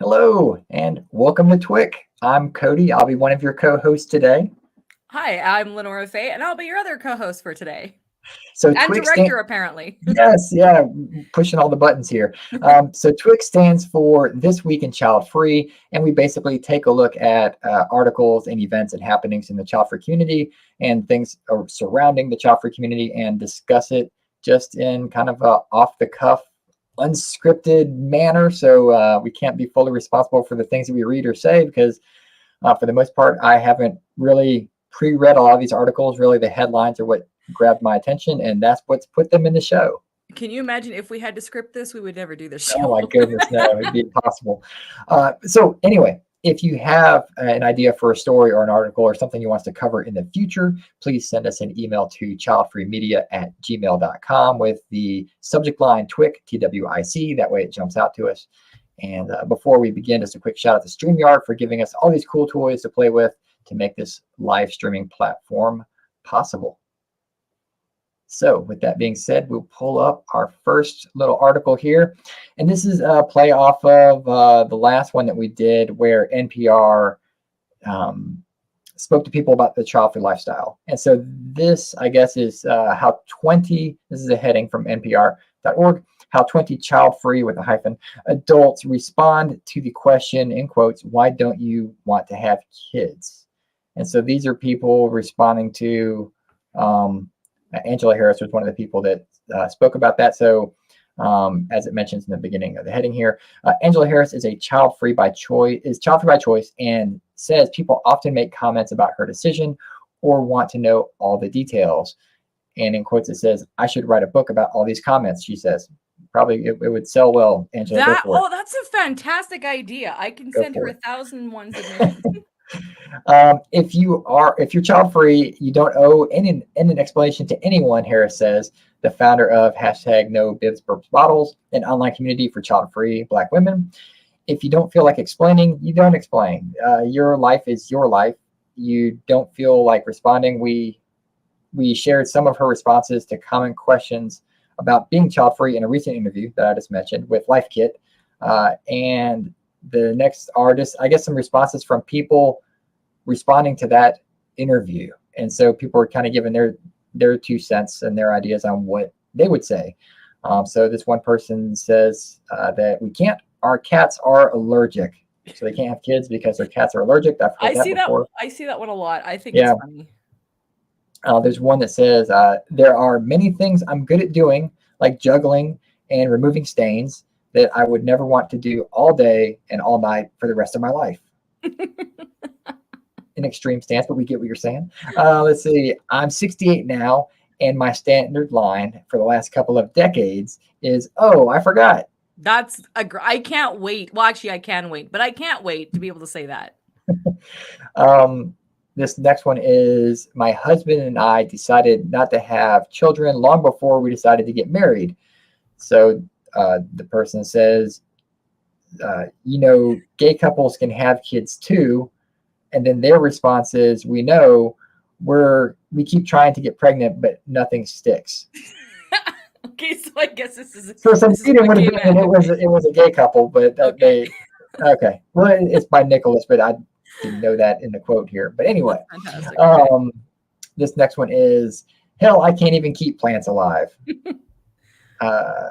Hello and welcome to t.w.i.c. I'm Cody. I'll be one of your co-hosts today. Hi, I'm LeNora Faye, and I'll be your other co-host for today. So And t.w.i.c. director, apparently. Yes, yeah, pushing all the buttons here. So t.w.i.c. stands for This Week in Child Free, and we basically take a look at articles and events and happenings in the child free community and things surrounding the child free community and discuss it just in kind of a off-the-cuff, unscripted manner. So we can't be fully responsible for the things that we read or say because for the most part, I haven't really pre-read a lot of these articles. Really, the headlines are what grabbed my attention, and that's what's put them in the show. Can you imagine if we had to script this, we would never do this Oh my show. goodness, no, it'd be impossible. So anyway, if you have an idea for a story or an article or something you want us to cover in the future, please send us an email to childfreemedia@gmail.com with the subject line t.w.i.c, t.w.i.c. That way it jumps out to us. And before we begin, just a quick shout out to StreamYard for giving us all these cool toys to play with to make this live streaming platform possible. So with that being said, we'll pull up our first little article here. And this is a play off of the last one that we did where NPR spoke to people about the child-free lifestyle. And so this, I guess, is how 20, this is a heading from npr.org, how 20 child-free with a hyphen adults respond to the question, in quotes, why don't you want to have kids? And so these are people responding to Angela Harris was one of the people that spoke about that. So as it mentions in the beginning of the heading here, Angela Harris is child-free by choice, and says people often make comments about her decision or want to know all the details. And in quotes, it says, I should write a book about all these comments, she says. Probably it would sell well, Angela. Go for it. That's a fantastic idea. I can send her 1,001 submissions. If you're child free, you don't owe an explanation to anyone, Harris says, the founder of #NoBibsBurbsBottles, an online community for child free Black women. If you don't feel like explaining, you don't explain. Your life is your life. You don't feel like responding. We shared some of her responses to common questions about being child free in a recent interview that I just mentioned with Life Kit. And the next are just, I guess, some responses from people responding to that interview. And so people are kind of giving their 2 cents and their ideas on what they would say. So this one person says that we can't, our cats are allergic. So they can't have kids because their cats are allergic. I see that one a lot. I think it's funny. There's one that says, there are many things I'm good at doing, like juggling and removing stains, that I would never want to do all day and all night for the rest of my life. An extreme stance, but we get what you're saying. Let's see. I'm 68 now, and my standard line for the last couple of decades is, oh, I forgot. I can't wait. Well, actually, I can wait, but I can't wait to be able to say that. This next one is, my husband and I decided not to have children long before we decided to get married. So the person says, gay couples can have kids too. And then their response is, we know we keep trying to get pregnant, but nothing sticks. Okay, so I guess this is. So some student would have been, it was a gay couple, but okay. Well, it's by Nicholas, but I didn't know that in the quote here. But anyway, this next one is, hell, I can't even keep plants alive.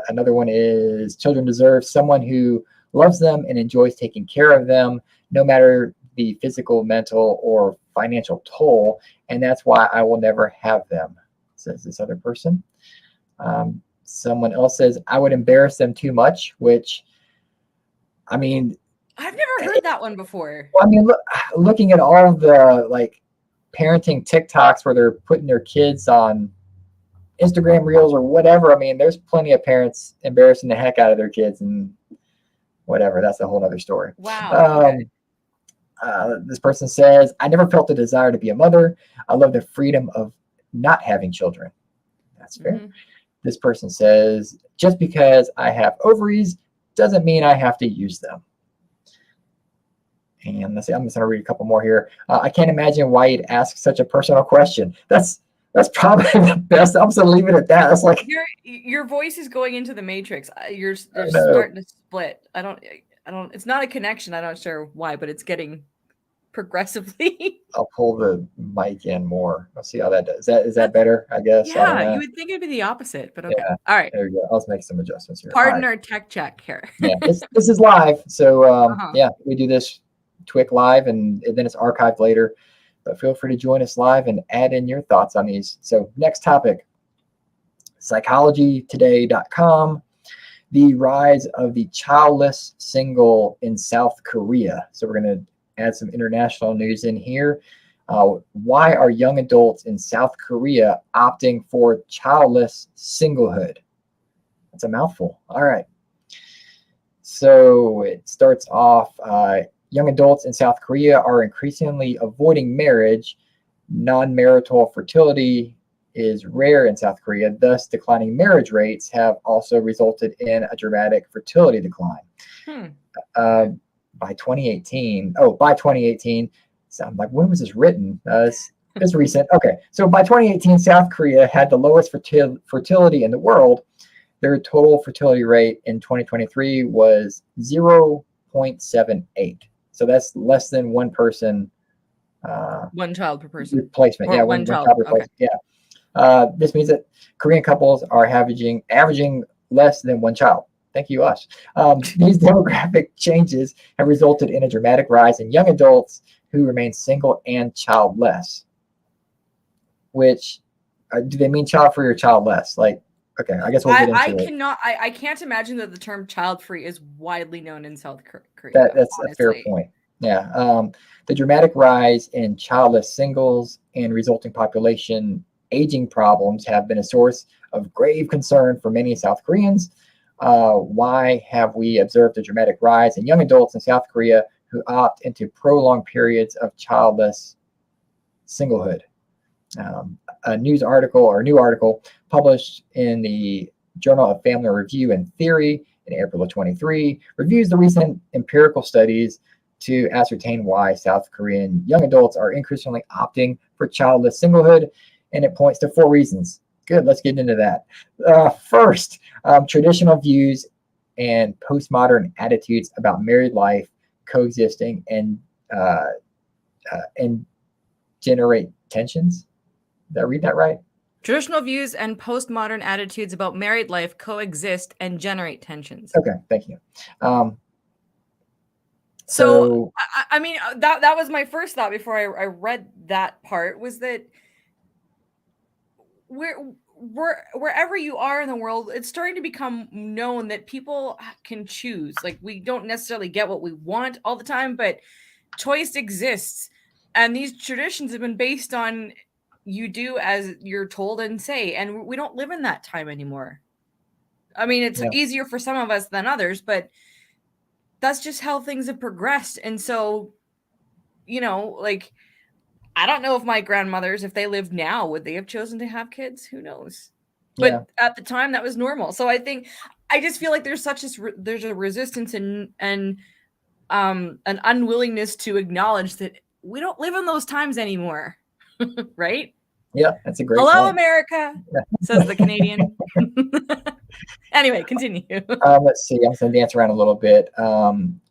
Another one is, children deserve someone who loves them and enjoys taking care of them, no matter the physical, mental, or financial toll, and that's why I will never have them, says this other person. Someone else says, I would embarrass them too much, which, I mean, I've never heard that one before. Well, I mean, looking at all of the parenting TikToks where they're putting their kids on Instagram reels or whatever, I mean, there's plenty of parents embarrassing the heck out of their kids and whatever. That's a whole other story. Wow. This person says, I never felt the desire to be a mother. I love the freedom of not having children. That's fair. Mm-hmm. This person says, just because I have ovaries doesn't mean I have to use them. And let's see, I'm just going to read a couple more here. I can't imagine why you'd ask such a personal question. That's probably the best. I'm just going to leave it at that. It's like your voice is going into the matrix. You're starting to split. it's not a connection. I'm not sure why, but it's getting progressively. I'll pull the mic in more. Let's see how that does. Is that better? I guess. I don't Yeah, know. you would think it'd be the opposite, but okay. Yeah. All right. There we go. Let's make some adjustments here. All Pardon right. our tech check here. Yeah, this is live. So Uh-huh. yeah, we do this TWiC live and then it's archived later. But feel free to join us live and add in your thoughts on these. So next topic, psychologytoday.com, the rise of the childless single in South Korea. So we're going to add some international news in here. Why are young adults in South Korea opting for childless singlehood? That's a mouthful. All right. So it starts off, young adults in South Korea are increasingly avoiding marriage. Non-marital fertility is rare in South Korea, thus declining marriage rates have also resulted in a dramatic fertility decline. By 2018, sound like, when was this written? It's recent. Okay, so by 2018, South Korea had the lowest fertility in the world. Their total fertility rate in 2023 was 0.78. So that's less than one person. One child per person. Replacement. Or Yeah, one child. replacement. Okay. Yeah. This means that Korean couples are averaging less than one child. Thank you, us. These demographic changes have resulted in a dramatic rise in young adults who remain single and childless. Which, do they mean child-free or childless? Like, okay, I guess we'll get into it. I can't imagine that the term child-free is widely known in South Korea. That's honestly a fair point. Yeah. The dramatic rise in childless singles and resulting population aging problems have been a source of grave concern for many South Koreans. Why have we observed a dramatic rise in young adults in South Korea who opt into prolonged periods of childless singlehood? A new article published in the Journal of Family Review and Theory in April of 23 reviews the recent empirical studies to ascertain why South Korean young adults are increasingly opting for childless singlehood, and it points to 4 reasons. Good, let's get into that. First, traditional views and postmodern attitudes about married life coexisting and generate tensions. Did I read that right? Traditional views and postmodern attitudes about married life coexist and generate tensions. Okay, thank you. So I mean, that was my first thought before I read that part, was that wherever you are in the world, it's starting to become known that people can choose. Like, we don't necessarily get what we want all the time, but choice exists. And these traditions have been based on you do as you're told and say, and we don't live in that time anymore. I mean, it's easier for some of us than others, but that's just how things have progressed. And so, like, I don't know if my grandmothers, if they lived now, would they have chosen to have kids? Who knows? But at the time, that was normal. So I just feel like there's there's a resistance and an unwillingness to acknowledge that we don't live in those times anymore. Right? Yeah, that's a great Hello, point. America, says the Canadian. Anyway, continue. Let's see. I'm going to dance around a little bit.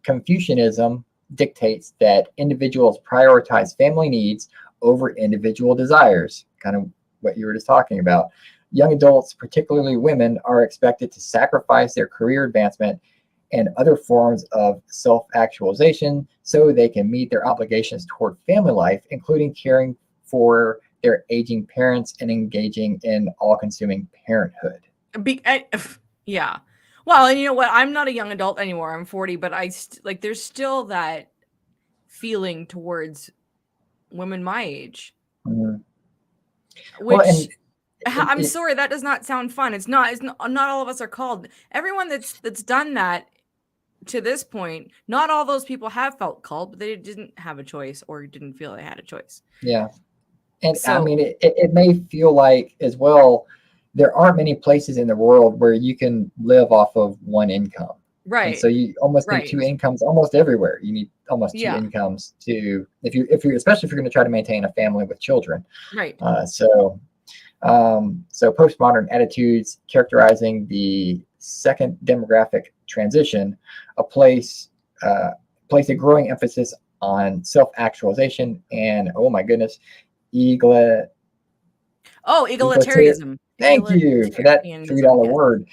Confucianism dictates that individuals prioritize family needs over individual desires, kind of what you were just talking about. Young adults, particularly women, are expected to sacrifice their career advancement and other forms of self-actualization so they can meet their obligations toward family life, including caring for their aging parents and engaging in all-consuming parenthood. Yeah. Well, and you know what? I'm not a young adult anymore. I'm 40, but there's still that feeling towards women my age. Mm-hmm. Which, I'm sorry, that does not sound fun. It's not all of us are called. Everyone that's done that to this point, not all those people have felt called, but they didn't have a choice or didn't feel they had a choice. Yeah. And so, I mean, it may feel like as well, there aren't many places in the world where you can live off of one income. Right. And so you almost need 2 incomes almost everywhere. You need almost 2 incomes to, if you're especially if you're going to try to maintain a family with children. Right. So postmodern attitudes characterizing the second demographic transition, a place place a growing emphasis on self-actualization and, oh my goodness, egalitarian. Egalitarianism. Thank you for that $3 word.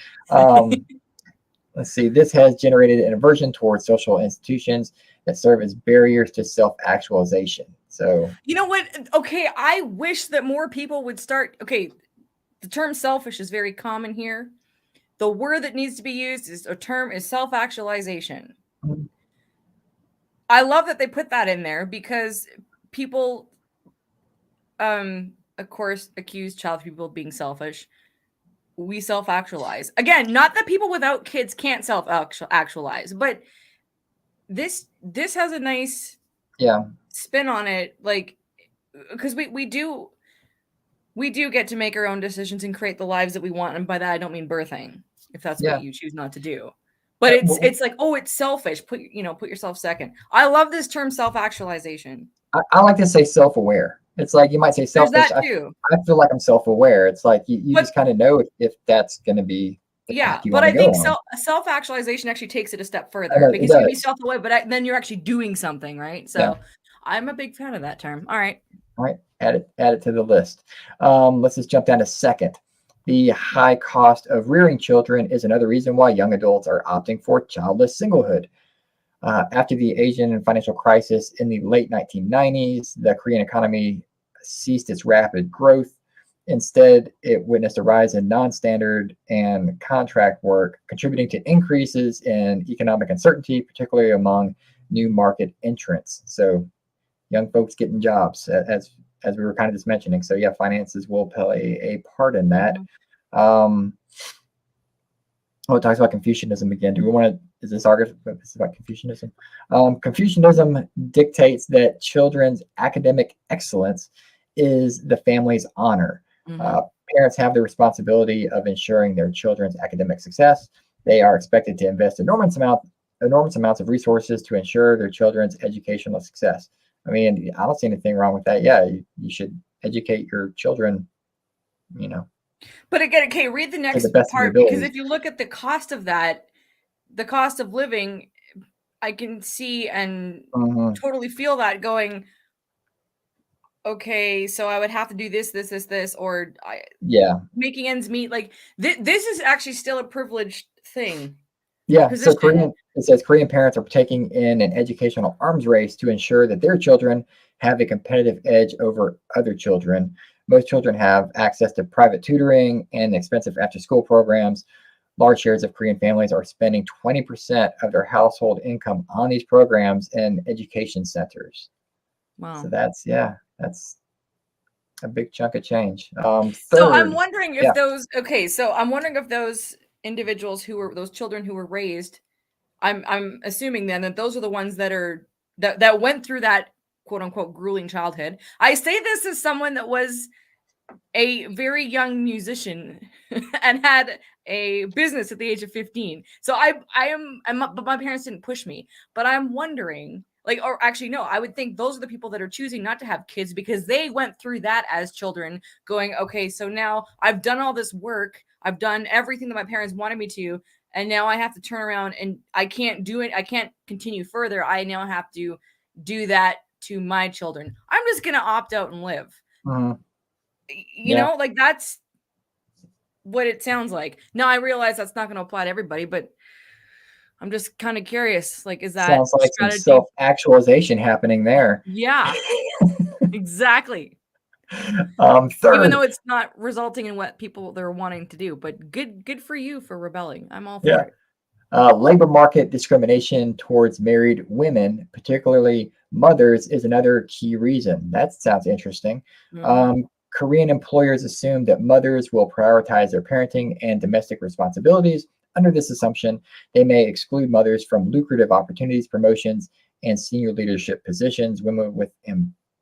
Let's see. This has generated an aversion towards social institutions that serve as barriers to self-actualization. So, you know what? Okay, I wish that more people would start. Okay, the term selfish is very common here. The word that needs to be used is self-actualization. I love that they put that in there because people, of course, accuse child people of being selfish. We self-actualize. Again, not that people without kids can't self-actualize, but this has a nice spin on it, like, because we do get to make our own decisions and create the lives that we want, and by that I don't mean birthing, if that's what you choose not to do. But it's like, oh, it's selfish. Put yourself second. I love this term self-actualization. I like to say self-aware. It's like you might say selfish. There's that too. I feel like I'm self-aware. It's like you just kind of know if that's going to be the path you want to go on. But I think self-actualization actually takes it a step further, because you can be self-aware, but then you're actually doing something, right? So I'm a big fan of that term. All right, add it to the list. Let's just jump down to second. The high cost of rearing children is another reason why young adults are opting for childless singlehood. After the Asian and financial crisis in the late 1990s, the Korean economy ceased its rapid growth. Instead, it witnessed a rise in non-standard and contract work, contributing to increases in economic uncertainty, particularly among new market entrants. So young folks getting jobs, as we were kind of just mentioning. So yeah, finances will play a part in that. It talks about Confucianism again. Do we want to, is this argument about Confucianism? Confucianism dictates that children's academic excellence is the family's honor. Parents have the responsibility of ensuring their children's academic success. They are expected to invest enormous amounts of resources to ensure their children's educational success. I mean, I don't see anything wrong with that. Yeah, you should educate your children, But again, okay, read the next part, because if you look at the cost of that, the cost of living, I can see and totally feel that going, okay, so I would have to do this, or making ends meet. Like this is actually still a privileged thing. Yeah, so it says Korean parents are taking in an educational arms race to ensure that their children have a competitive edge over other children. Most children have access to private tutoring and expensive after-school programs. Large shares of Korean families are spending 20% of their household income on these programs and education centers. Wow. So that's a big chunk of change. So I'm wondering if I'm wondering if those individuals those children who were raised, I'm assuming then that those are the ones that went through that quote unquote grueling childhood. I say this as someone that was a very young musician and had a business at the age of 15. So but my parents didn't push me, but I'm wondering, or actually, no, I would think those are the people that are choosing not to have kids because they went through that as children, going, okay, so now I've done all this work. I've done everything that my parents wanted me to, and now I have to turn around and I can't do it. I can't continue further. I now have to do that to my children. I'm just going to opt out and live. You know, like that's what it sounds like. Now I realize that's not going to apply to everybody, but I'm just kind of curious. Like, is that sounds like some self-actualization happening there? Yeah, exactly. Third, even though it's not resulting in what people they're wanting to do, but good for you for rebelling. I'm all for it. Labor market discrimination towards married women, particularly mothers, is another key reason. That sounds interesting. Korean employers assume that mothers will prioritize their parenting and domestic responsibilities. Under this assumption, they may exclude mothers from lucrative opportunities, promotions, and senior leadership positions. Women with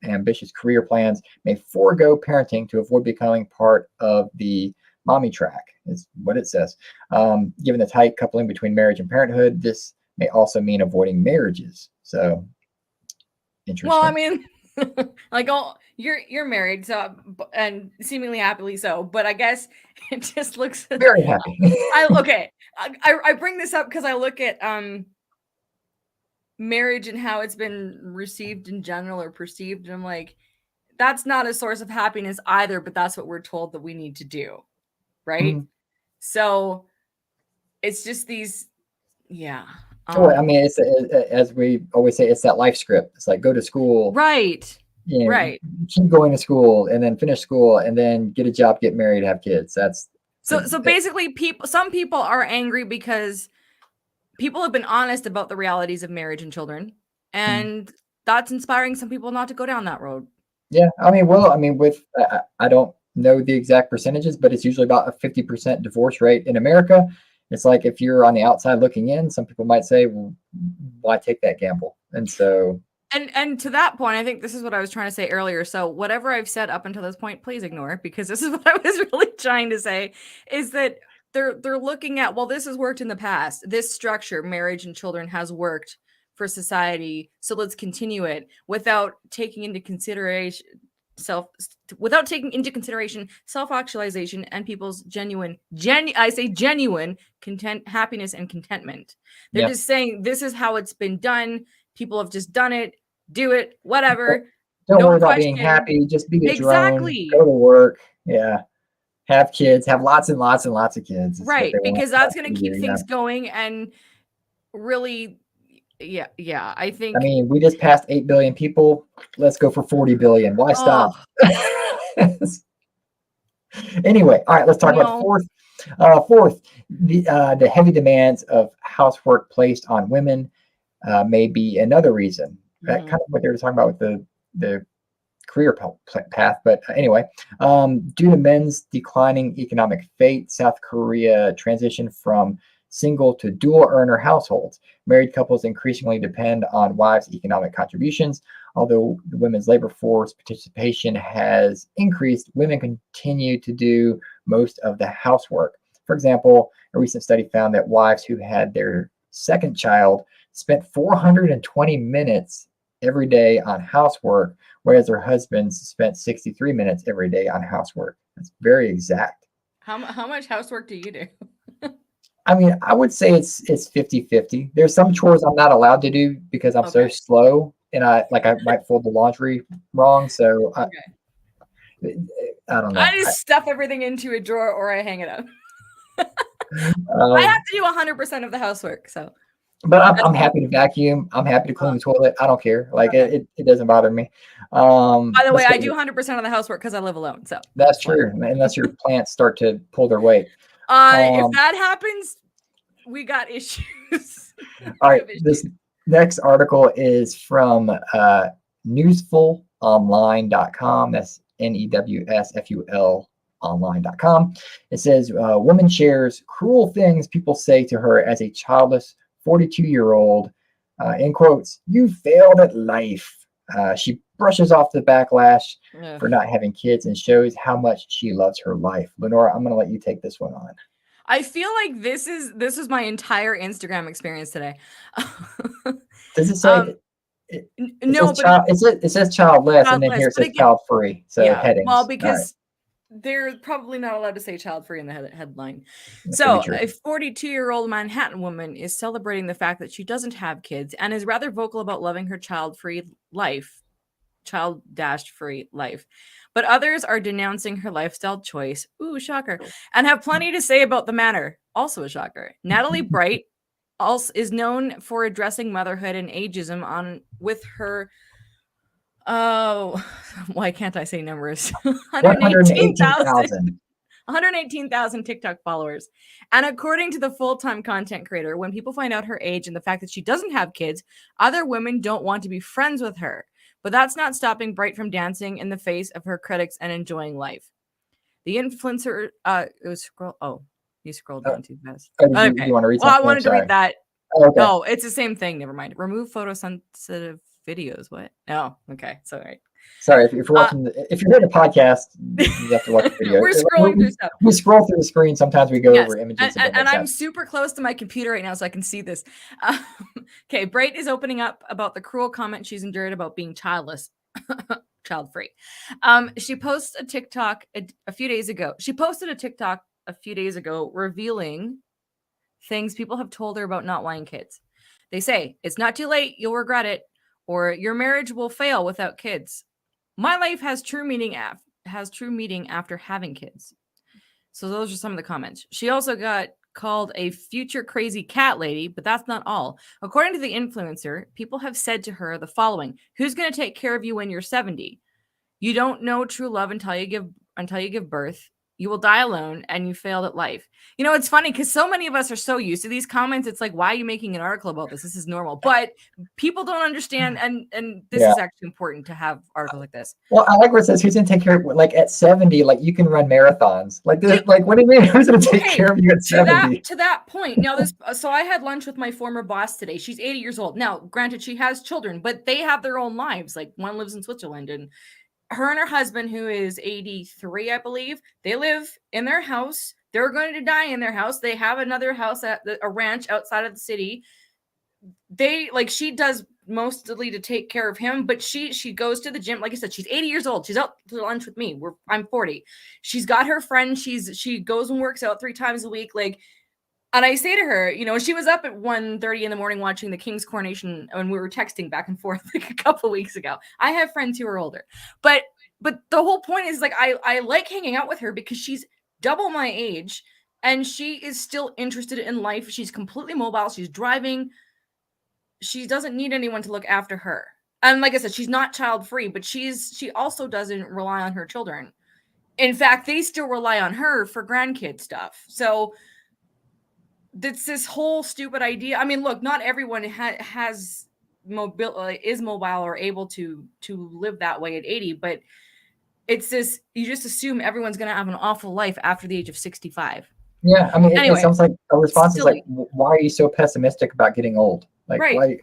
ambitious career plans may forego parenting to avoid becoming part of the mommy track, is what it says. Given the tight coupling between marriage and parenthood, this may also mean avoiding marriages. So, interesting. Well, I mean, like, you're married, so, and seemingly happily so, but I guess it just looks very happy. I bring this up because I look at marriage and how it's been received in general or perceived. And I'm like, that's not a source of happiness either, but that's what we're told that we need to do. Right. Mhm. So it's just these, yeah. Well, I mean, it's as we always say, it's that life script. It's like go to school, right. you know, Right. keep going to school, and then finish school, and then get a job, get married, have kids. That's So basically some people are angry because people have been honest about the realities of marriage and children, Mhm. and that's inspiring some people not to go down that road. Yeah, I mean, well, I mean, with I don't know the exact percentages, but it's usually about a 50% divorce rate in America. It's like if you're on the outside looking in, some people might say, well, why take that gamble? And so, And to that point, I think this is what I was trying to say earlier. So whatever I've said up until this point, please ignore it, because this is what I was really trying to say, is that they're looking at, well, this has worked in the past. This structure, marriage and children, has worked for society, so let's continue it without taking into consideration self-actualization and people's genuine content, happiness and contentment. They're yeah, just saying this is how it's been done. People have just done it, do it, whatever. don't worry Don't about being question. happy. Just be a drone, go Exactly. to work. Yeah, have kids, have lots and lots and lots of kids. Is what Right. they want Because that's going to to keep do. Yeah. things going. And really, yeah. I I think, mean, we just passed 8 billion people. Let's go for 40 billion. Why oh, stop? Anyway, all right, let's talk about the no. fourth. Fourth, the heavy demands of housework placed on women may be another reason. That Mhm. kind of what they were talking about with the career path. But anyway, due to men's declining economic fate, South Korea transitioned from single to dual earner households. Married couples increasingly depend on wives' economic contributions. Although the women's labor force participation has increased, women continue to do most of the housework. For example, a recent study found that wives who had their second child spent 420 minutes every day on housework, whereas their husbands spent 63 minutes every day on housework. That's very exact. How much housework do you do? I mean, I would say it's 50-50. There's some Mm, chores I'm not allowed to do because I'm so okay. slow and I might fold the laundry wrong. So Okay. I don't know. I just stuff everything into a drawer or I hang it up. I have Um, to do 100% of the housework. So but that's I'm happy to vacuum. I'm happy to clean the toilet. I don't care. Like okay. it doesn't bother me. By the way, Let's go. I do 100% of the housework because I live alone. So That's that's why. true, unless your plants start to pull their weight. If Um, that happens, we got issues. all We right, have this issues. next article is from newsfulonline.com. That's NEWSFUL online.com. It says, woman shares cruel things people say to her as a childless 42-year-old. In quotes, you failed at life. She brushes off the backlash Ugh. for not having kids and shows how much she loves her life. LeNora, I'm going to let you take this one on. I feel like this is my entire Instagram experience today. Does it um, say it no, says but child? It says childless, and then childless. here it But says again, child free. So yeah. Well, headings. All right, because they're probably not allowed to say child free in the headline. that could be So, true. a 42-year-old Manhattan woman is celebrating the fact that she doesn't have kids and is rather vocal about loving her child dashed free life. But others are denouncing her lifestyle choice. Ooh, shocker. And have plenty to say about the matter. Also a shocker. Natalie Bright also is known for addressing motherhood and ageism on with her oh, why can't I say numbers? 118,000. 118,000. 118,000 TikTok followers. And according to the full-time content creator, when people find out her age and the fact that she doesn't have kids, other women don't want to be friends with her. But that's not stopping Bright from dancing in the face of her critics and enjoying life. The influencer, it was scroll. Oh, you scrolled Oh, down too fast. did Okay. you want to read Well, I something? I'm wanted to read sorry. that. Oh, okay. Oh, it's the same thing. Never mind. Remove photosensitive videos. What? Oh, okay. Sorry. Sorry, if you're watching, if you're hearing a podcast, you have to watch the video. We're scrolling through stuff. We scroll through the screen. Sometimes we go Yes, over images that don't make and I'm sense. super close to my computer right now, so I can see this. Okay, Bright is opening up about the cruel comment she's endured about being childless, child free. She posted a TikTok a few days ago. She posted a TikTok a few days ago revealing things people have told her about not wanting kids. They say, it's not too late, you'll regret it, or your marriage will fail without kids. My life has true meaning after having kids. So those are some of the comments. She also got called a future crazy cat lady, but that's not all. According to the influencer, people have said to her the following: who's going to take care of you when you're 70? You don't know true love until you give birth. You will die alone and you failed at life. You know, it's funny because so many of us are so used to these comments. It's like, why are you making an article about this? This is normal. But people don't understand, and this is actually important to have articles like this. Well, I like where it says who's gonna take care of, like at 70, like you can run marathons. Like this, like what do you mean? Who's gonna take care of you at 70? To that point. Now so I had lunch with my former boss today. She's 80 years old. Now, granted, she has children, but they have their own lives. Like one lives in Switzerland, and her husband, who is 83, I believe, they live in their house. They're going to die in their house. They have another house at a ranch outside of the city. She does mostly to take care of him, but she goes to the gym. Like I said, she's 80 years old. She's out to lunch with me. I'm 40. She's got her friends. She goes and works out 3 times a week. And I say to her, she was up at 1:30 in the morning watching the King's coronation, and we were texting back and forth like a couple weeks ago. I have friends who are older, but the whole point is like I like hanging out with her because she's double my age and she is still interested in life. She's completely mobile. She's driving. She doesn't need anyone to look after her. And like I said, she's not child free, but she also doesn't rely on her children. In fact, they still rely on her for grandkid stuff. So it's this whole stupid idea. I mean, look, not everyone is mobile or able to live that way at 80, but it's this, you just assume everyone's going to have an awful life after the age of 65. Yeah, I mean, Anyway, it sounds like a response is like, why are you so pessimistic about getting old? Like, right. Why?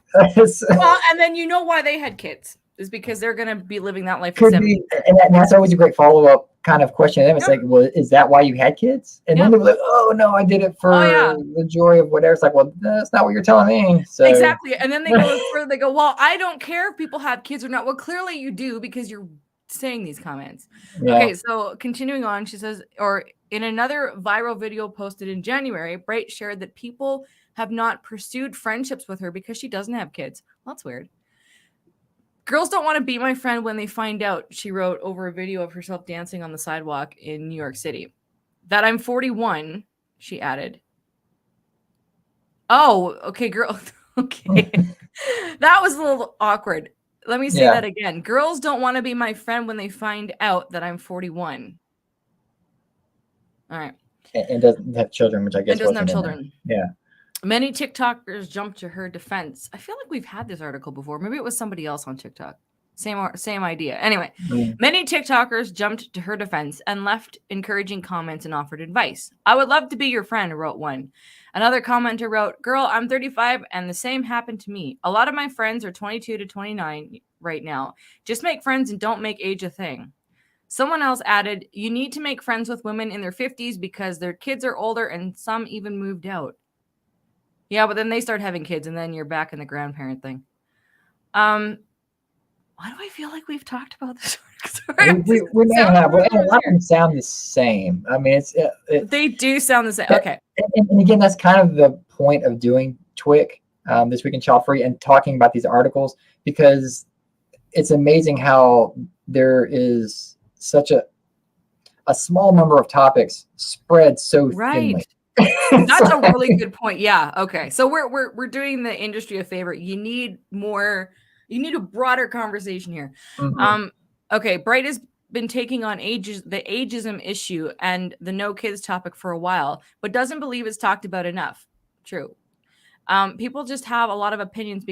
Well, and then you know why they had kids is because they're going to be living that life. Could be, and that's always a great follow-up kind of question to them. It's like, well, is that why you had kids? And then they were like, oh no, I did it for the joy of whatever. It's like, well, that's not what you're telling me. So exactly. And then they go further. They go, well, I don't care if people have kids or not. Well, clearly you do because you're saying these comments. Yeah. Okay, so continuing on, she says, or in another viral video posted in January, Bright shared that people have not pursued friendships with her because she doesn't have kids. Well, that's weird. Girls don't want to be my friend when they find out, she wrote over a video of herself dancing on the sidewalk in New York City. That I'm 41, she added. Oh, okay, girl. Okay. That was a little awkward. Let me say that again. Girls don't want to be my friend when they find out that I'm 41. All right. And doesn't have children, which I guess doesn't have children. Yeah. Many TikTokers jumped to her defense. I feel like we've had this article before. Maybe it was somebody else on TikTok. Same idea. Anyway, Many TikTokers jumped to her defense and left encouraging comments and offered advice. I would love to be your friend, wrote one. Another commenter wrote, girl, I'm 35 and the same happened to me. A lot of my friends are 22 to 29 right now. Just make friends and don't make age a thing. Someone else added, you need to make friends with women in their 50s because their kids are older and some even moved out. Yeah, but then they start having kids and then you're back in the grandparent thing. Why do I feel like we've talked about this? we may have, but a lot of them sound the same. I mean, they do sound the same. Okay. And again, that's kind of the point of doing t.w.i.c, This Week in Child Free, and talking about these articles, because it's amazing how there is such a small number of topics spread so thinly. That's a really good point. Yeah. Okay. So we're doing the industry a favor. You need a broader conversation here. Mm-hmm. Okay. Bright has been taking on the ageism issue and the no kids topic for a while, but doesn't believe it's talked about enough. True. People just have a lot of opinions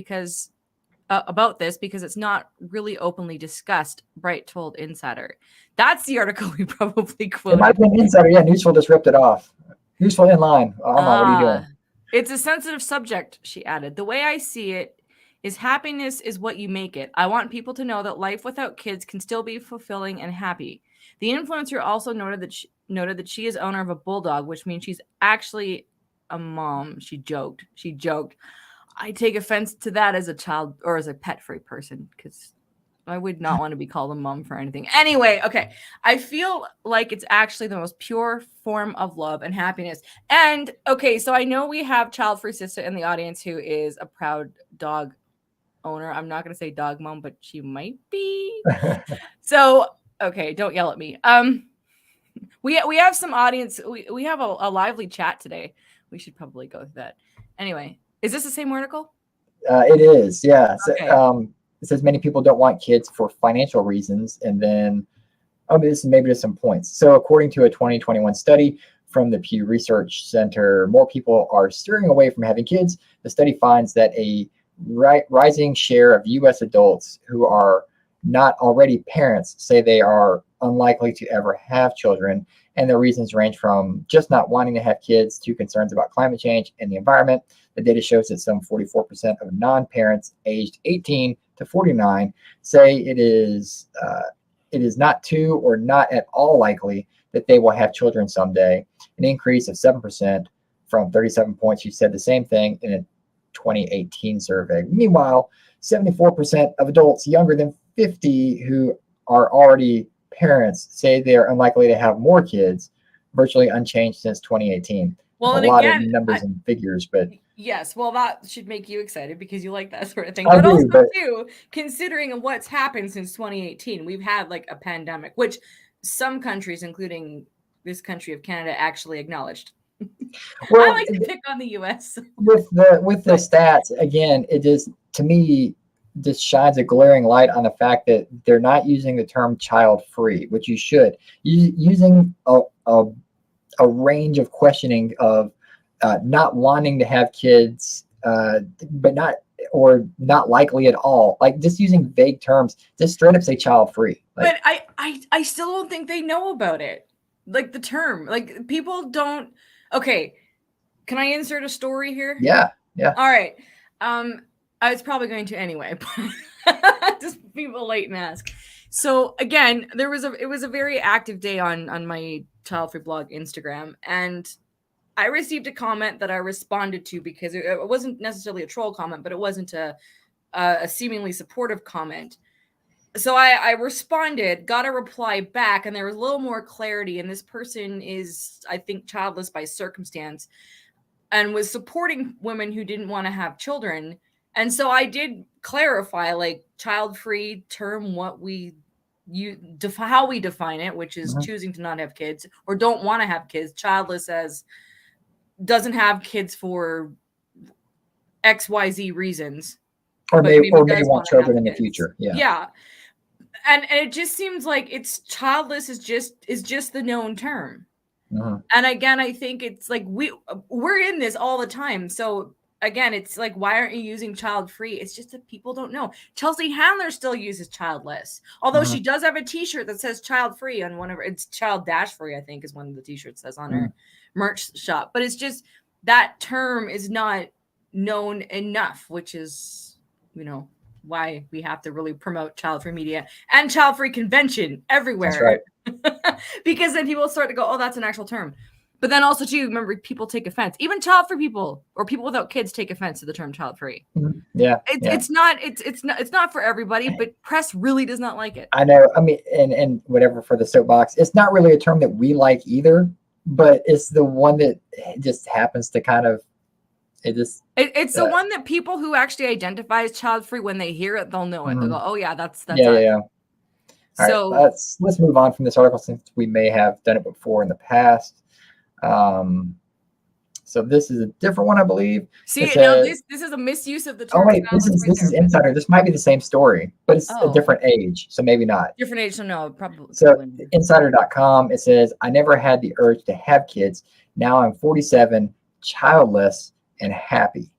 about this because it's not really openly discussed, Bright told Insider. That's the article we probably quoted. It might have been Insider. Yeah. Newsful just ripped it off. Useful in line. What are you doing? It's a sensitive subject, she added. The way I see it is happiness is what you make it. I want people to know that life without kids can still be fulfilling and happy. The influencer also noted that she is owner of a bulldog, which means she's actually a mom. She joked. I take offense to that as a child or as a pet-free person because I would not want to be called a mom for anything. Anyway, okay. I feel like it's actually the most pure form of love and happiness. And okay, so I know we have Childfree sister in the audience who is a proud dog owner. I'm not going to say dog mom, but she might be. So, okay, don't yell at me. We have some audience. We have a lively chat today. We should probably go with that. Anyway, is this the same article? It is, yeah. Okay. So, it says many people don't want kids for financial reasons, and then this is maybe just some points. So according to a 2021 study from the Pew Research Center, more people are steering away from having kids. The study finds that a rising share of U.S. adults who are not already parents say they are unlikely to ever have children, and the reasons range from just not wanting to have kids to concerns about climate change and the environment. The data shows that some 44% of non-parents aged 18 to 49 say it is not too or not at all likely that they will have children someday, an increase of 7% from 37 points who said the same thing in a 2018 survey. Meanwhile, 74% of adults younger than 50 who are already parents say they are unlikely to have more kids, virtually unchanged since 2018. Well, a and lot again, of numbers and figures, but yes, well, that should make you excited because you like that sort of thing. I But do, also, but too, considering what's happened since 2018, we've had like a pandemic, which some countries, including this country of Canada, actually acknowledged. well, I like to pick on the U.S. with the stats again, it just to me just shines a glaring light on the fact that they're not using the term child free, which you should. Using a range of questioning of not wanting to have kids, but not likely at all. Like just using vague terms, just straight up say child free. But I still don't think they know about it. Like the term, like people don't. Okay, can I insert a story here? Yeah. All right. I was probably going to anyway, but just be polite and ask. So again, it was a very active day on my Childfree blog Instagram, and I received a comment that I responded to because it wasn't necessarily a troll comment, but it wasn't a seemingly supportive comment. So I responded, got a reply back, and there was a little more clarity. And this person is, I think, childless by circumstance, and was supporting women who didn't want to have children. And so I did clarify, like, child free term, how we define it, which is choosing to not have kids or don't want to have kids. Childless as doesn't have kids for XYZ reasons, or maybe does want children in the future. Yeah. And it just seems like it's childless is just the known term. And again, I think it's like we're in this all the time. So again, it's like, why aren't you using child free? It's just that people don't know. Chelsea Handler still uses childless, although she does have a t-shirt that says child free on one of her, it's child dash free, I think is one of the t-shirts says on her merch shop. But it's just that term is not known enough, which is, why we have to really promote Childfree Media and Childfree Convention everywhere. That's right. Because then people start to go, oh, that's an actual term. But then also too, remember, people take offense. Even child-free people or people without kids take offense to the term child-free. Yeah. It's not for everybody, but press really does not like it. I know. I mean, and whatever for the soapbox, it's not really a term that we like either, but it's the one that just happens to kind of it's the one that people who actually identify as child-free, when they hear it, they'll know it. They'll go, oh yeah, that's yeah. All so right, let's move on from this article since we may have done it before in the past. So this is a different one, I believe. See, this is a misuse of the term. Oh wait, this is Insider. This might be the same story, but it's a different age, so maybe not. Different age, so no, probably. So Insider.com, it says, I never had the urge to have kids. Now I'm 47, childless, and happy,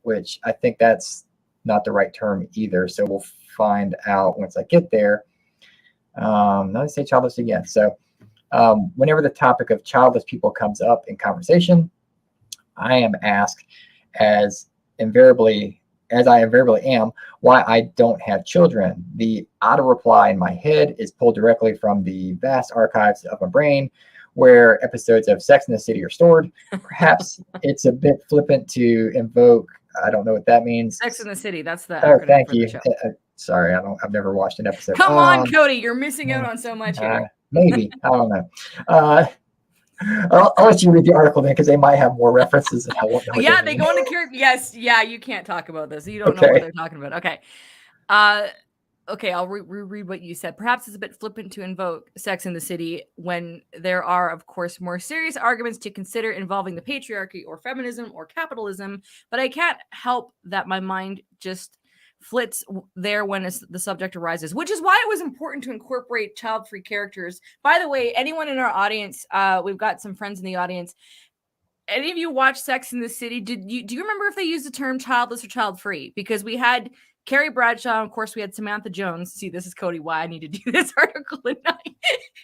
which I think that's not the right term either. So we'll find out once I get there. Now let's say childless again. So whenever the topic of childless people comes up in conversation, I am asked, as I invariably am, why I don't have children. The auto reply in my head is pulled directly from the vast archives of my brain, where episodes of Sex and the City are stored. Perhaps it's a bit flippant to invoke I don't know what that means. Sex in the City. That's the Oh, acronym thank for you. the show. Sorry, I've never watched an episode. Come on, Cody, you're missing out on so much here. Maybe, I don't know. I'll let you read the article then, because they might have more references and I won't know. Yeah, they go into character. Yes, yeah, you can't talk about this. You don't know what they're talking about. Okay. Okay, I'll reread what you said. Perhaps it's a bit flippant to invoke Sex in the City when there are, of course, more serious arguments to consider involving the patriarchy or feminism or capitalism, but I can't help that my mind just flits there when the subject arises, which is why it was important to incorporate child-free characters. By the way, anyone in our audience, we've got some friends in the audience. Any of you watch Sex in the City? Do you remember if they used the term childless or child-free? Because we had Carrie Bradshaw, of course, we had Samantha Jones. See, this is Cody, why I need to do this article at night.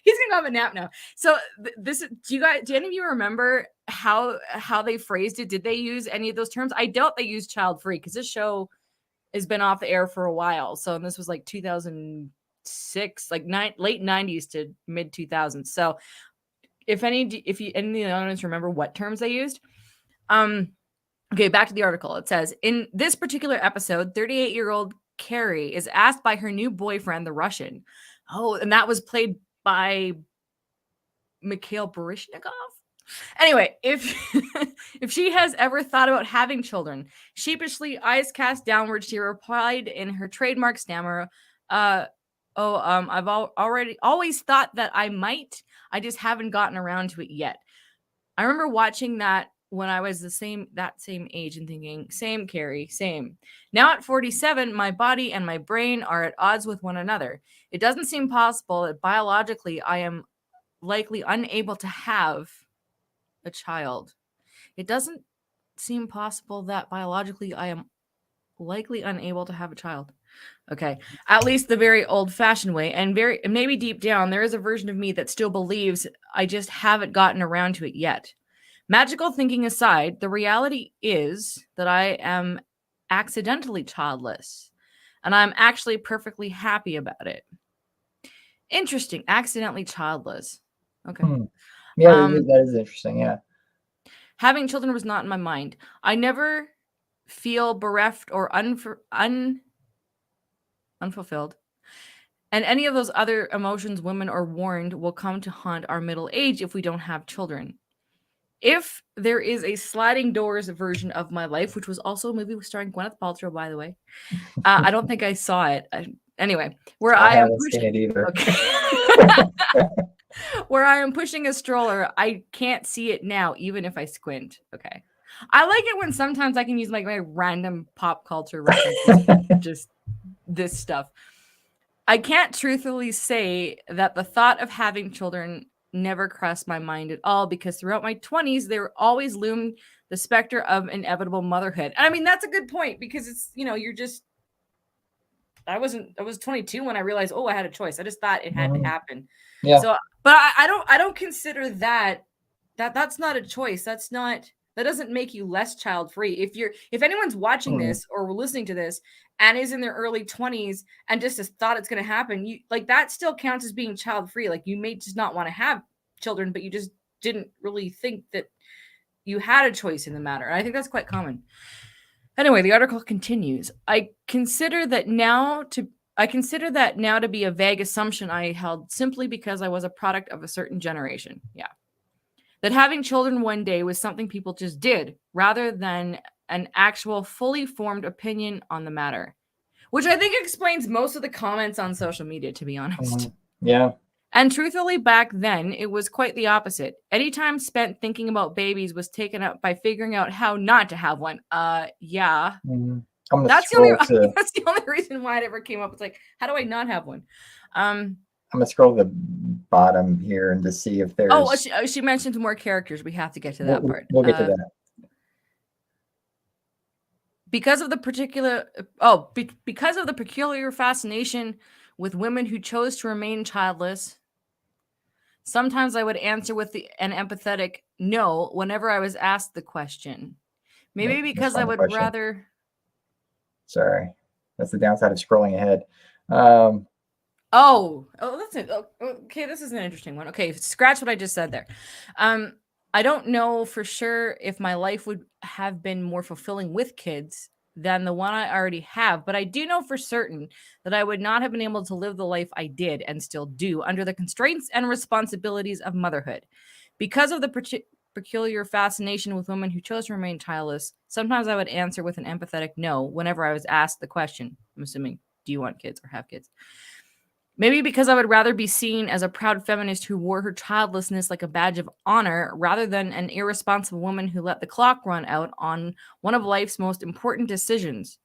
He's gonna have a nap now. So do any of you remember how they phrased it? Did they use any of those terms? I doubt they used child-free, because this show has been off the air for a while. So, and this was like 2006, like late 90s to mid 2000s. So if any of the audience remember what terms they used. Okay, back to the article. It says, in this particular episode, 38-year-old Carrie is asked by her new boyfriend, the Russian. Oh, and that was played by Mikhail Baryshnikov. Anyway, if if she has ever thought about having children, sheepishly, eyes cast downward, she replied in her trademark stammer, I've always thought that I might. I just haven't gotten around to it yet. I remember watching that when I was that same age and thinking, same, Carrie, same. Now at 47, my body and my brain are at odds with one another. It doesn't seem possible that biologically I am likely unable to have a child. It doesn't seem possible that biologically I am likely unable to have a child. Okay. At least the very old-fashioned way, and maybe deep down, there is a version of me that still believes I just haven't gotten around to it yet. Magical thinking aside, the reality is that I am accidentally childless, and I'm actually perfectly happy about it. Interesting. Accidentally childless. Okay. Yeah, that is interesting. Yeah. Having children was not in my mind. I never feel bereft or unfulfilled. And any of those other emotions women are warned will come to haunt our middle age if we don't have children. If there is a sliding doors version of my life, which was also a movie starring Gwyneth Paltrow, by the way, I don't think I saw it. Anyway, where I haven't seen it either. Okay. Where I am pushing a stroller, I can't see it now, even if I squint. Okay. I like it when sometimes I can use like my random pop culture references, just this stuff. I can't truthfully say that the thought of having children never crossed my mind at all, because throughout my 20s, there always loomed the specter of inevitable motherhood. And I mean, that's a good point, because it's, you're just, I was 22 when I realized, I had a choice. I just thought it had to happen. Yeah. So, but I don't consider that's not a choice. That doesn't make you less child free. If anyone's watching this or listening to this and is in their early 20s and just has thought it's going to happen, you like that still counts as being child free. Like, you may just not want to have children, but you just didn't really think that you had a choice in the matter. And I think that's quite common. Anyway, the article continues. I consider that now to be a vague assumption I held simply because I was a product of a certain generation. Yeah. That having children one day was something people just did, rather than an actual fully formed opinion on the matter. Which I think explains most of the comments on social media, to be honest. Yeah. And truthfully, back then, it was quite the opposite. Any time spent thinking about babies was taken up by figuring out how not to have one. Yeah. That's the only reason why it ever came up. It's like, how do I not have one? I'm gonna scroll to the bottom here and to see if there's. She mentioned more characters. We have to get to that part. We'll get to that. Because of the peculiar fascination with women who chose to remain childless, sometimes I would answer with an empathetic no whenever I was asked the question. Maybe because I would rather. Sorry, that's the downside of scrolling ahead. That's it. Okay, this is an interesting one. Okay, scratch what I just said there. I don't know for sure if my life would have been more fulfilling with kids than the one I already have, but I do know for certain that I would not have been able to live the life I did and still do under the constraints and responsibilities of motherhood. Because of the peculiar fascination with women who chose to remain childless, sometimes I would answer with an empathetic no whenever I was asked the question. I'm assuming, do you want kids or have kids? Maybe because I would rather be seen as a proud feminist who wore her childlessness like a badge of honor rather than an irresponsible woman who let the clock run out on one of life's most important decisions.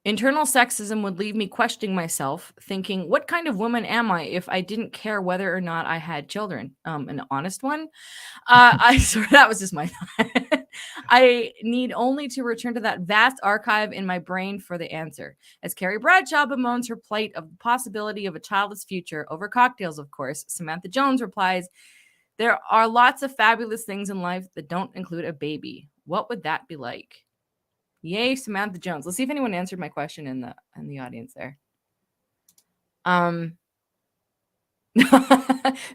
Internal sexism would leave me questioning myself, thinking, what kind of woman am I if I didn't care whether or not I had children? An honest one? I swear that was just my thought. I need only to return to that vast archive in my brain for the answer. As Carrie Bradshaw bemoans her plight of the possibility of a childless future over cocktails, of course, Samantha Jones replies, there are lots of fabulous things in life that don't include a baby. What would that be like? Yay, Samantha Jones. Let's see if anyone answered my question in the audience there.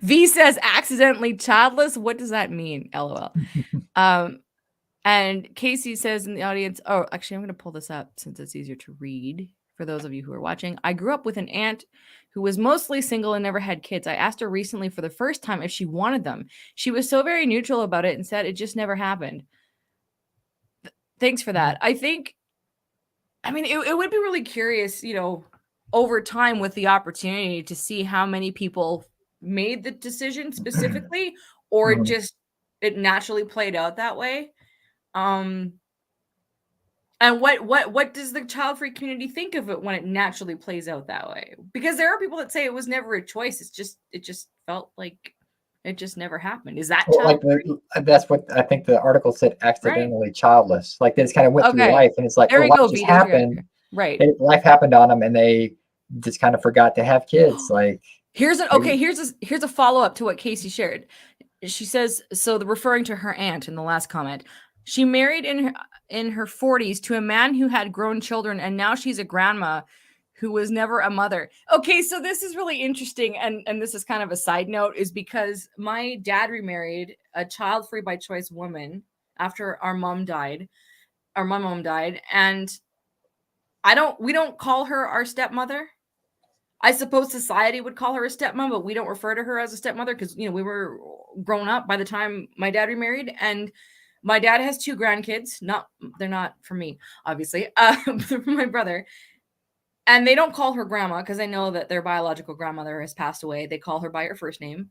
V says accidentally childless. What does that mean? LOL. And Casey says in the audience, oh, actually, I'm going to pull this up since it's easier to read for those of you who are watching. I grew up with an aunt who was mostly single and never had kids. I asked her recently for the first time if she wanted them. She was so very neutral about it and said it just never happened. Thanks for that. I mean, it would be really curious, over time with the opportunity to see how many people made the decision specifically or just it naturally played out that way. And what does the child-free community think of it when it naturally plays out that way? Because there are people that say it was never a choice. It just felt like it just never happened. Is that child-free? That's what I think the article said, accidentally childless. Like they just kind of went through life and it's like, there oh, we life go, just happened. Right. Life happened on them and they just kind of forgot to have kids. Like here's a follow-up to what Casey shared. She says, so referring to her aunt in the last comment, she married in her 40s to a man who had grown children, and now she's a grandma who was never a mother. Okay, so this is really interesting, and this is kind of a side note, is because my dad remarried a child-free by choice woman after my mom died, and we don't call her our stepmother. I suppose society would call her a stepmom, but we don't refer to her as a stepmother because, we were grown up by the time my dad remarried. And my dad has 2 grandkids. They're not for me, obviously. They're for my brother. And they don't call her grandma because they know that their biological grandmother has passed away. They call her by her first name.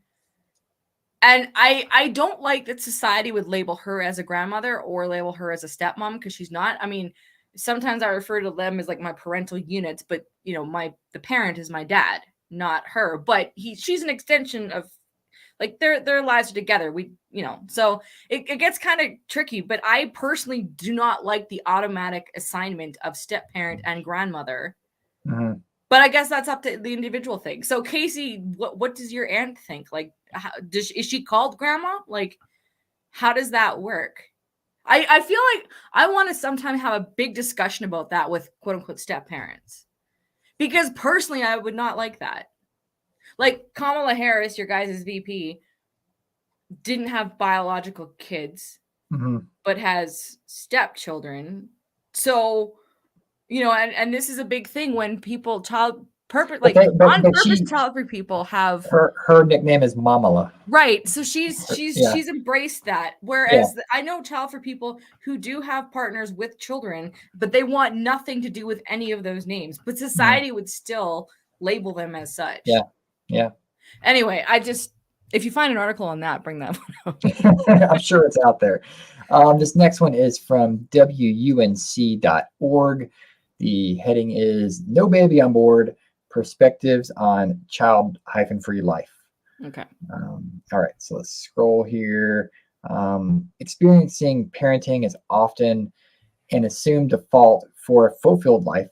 And I don't like that society would label her as a grandmother or label her as a stepmom because she's not. I mean, sometimes I refer to them as like my parental units, but the parent is my dad, not her. But she's an extension of like their lives are together. So it gets kind of tricky. But I personally do not like the automatic assignment of step parent and grandmother. Mm-hmm. But I guess that's up to the individual thing. So Casey, what does your aunt think? Like, is she called grandma? Like, how does that work? I feel like I want to sometime have a big discussion about that with quote unquote step parents. Because personally, I would not like that. Like Kamala Harris, your guys' VP, didn't have biological kids, but has stepchildren. So, and this is a big thing when people child-free people have her nickname is Mamala. Right. So she's embraced that. Whereas I know child-free people who do have partners with children, but they want nothing to do with any of those names. But society would still label them as such. Yeah. Yeah. Anyway, if you find an article on that, bring that one up. I'm sure it's out there. This next one is from t.w.i.c.org. The heading is No Baby on Board, Perspectives on Child-Free Life. Okay. All right, so let's scroll here. Experiencing parenting is often an assumed default for a fulfilled life,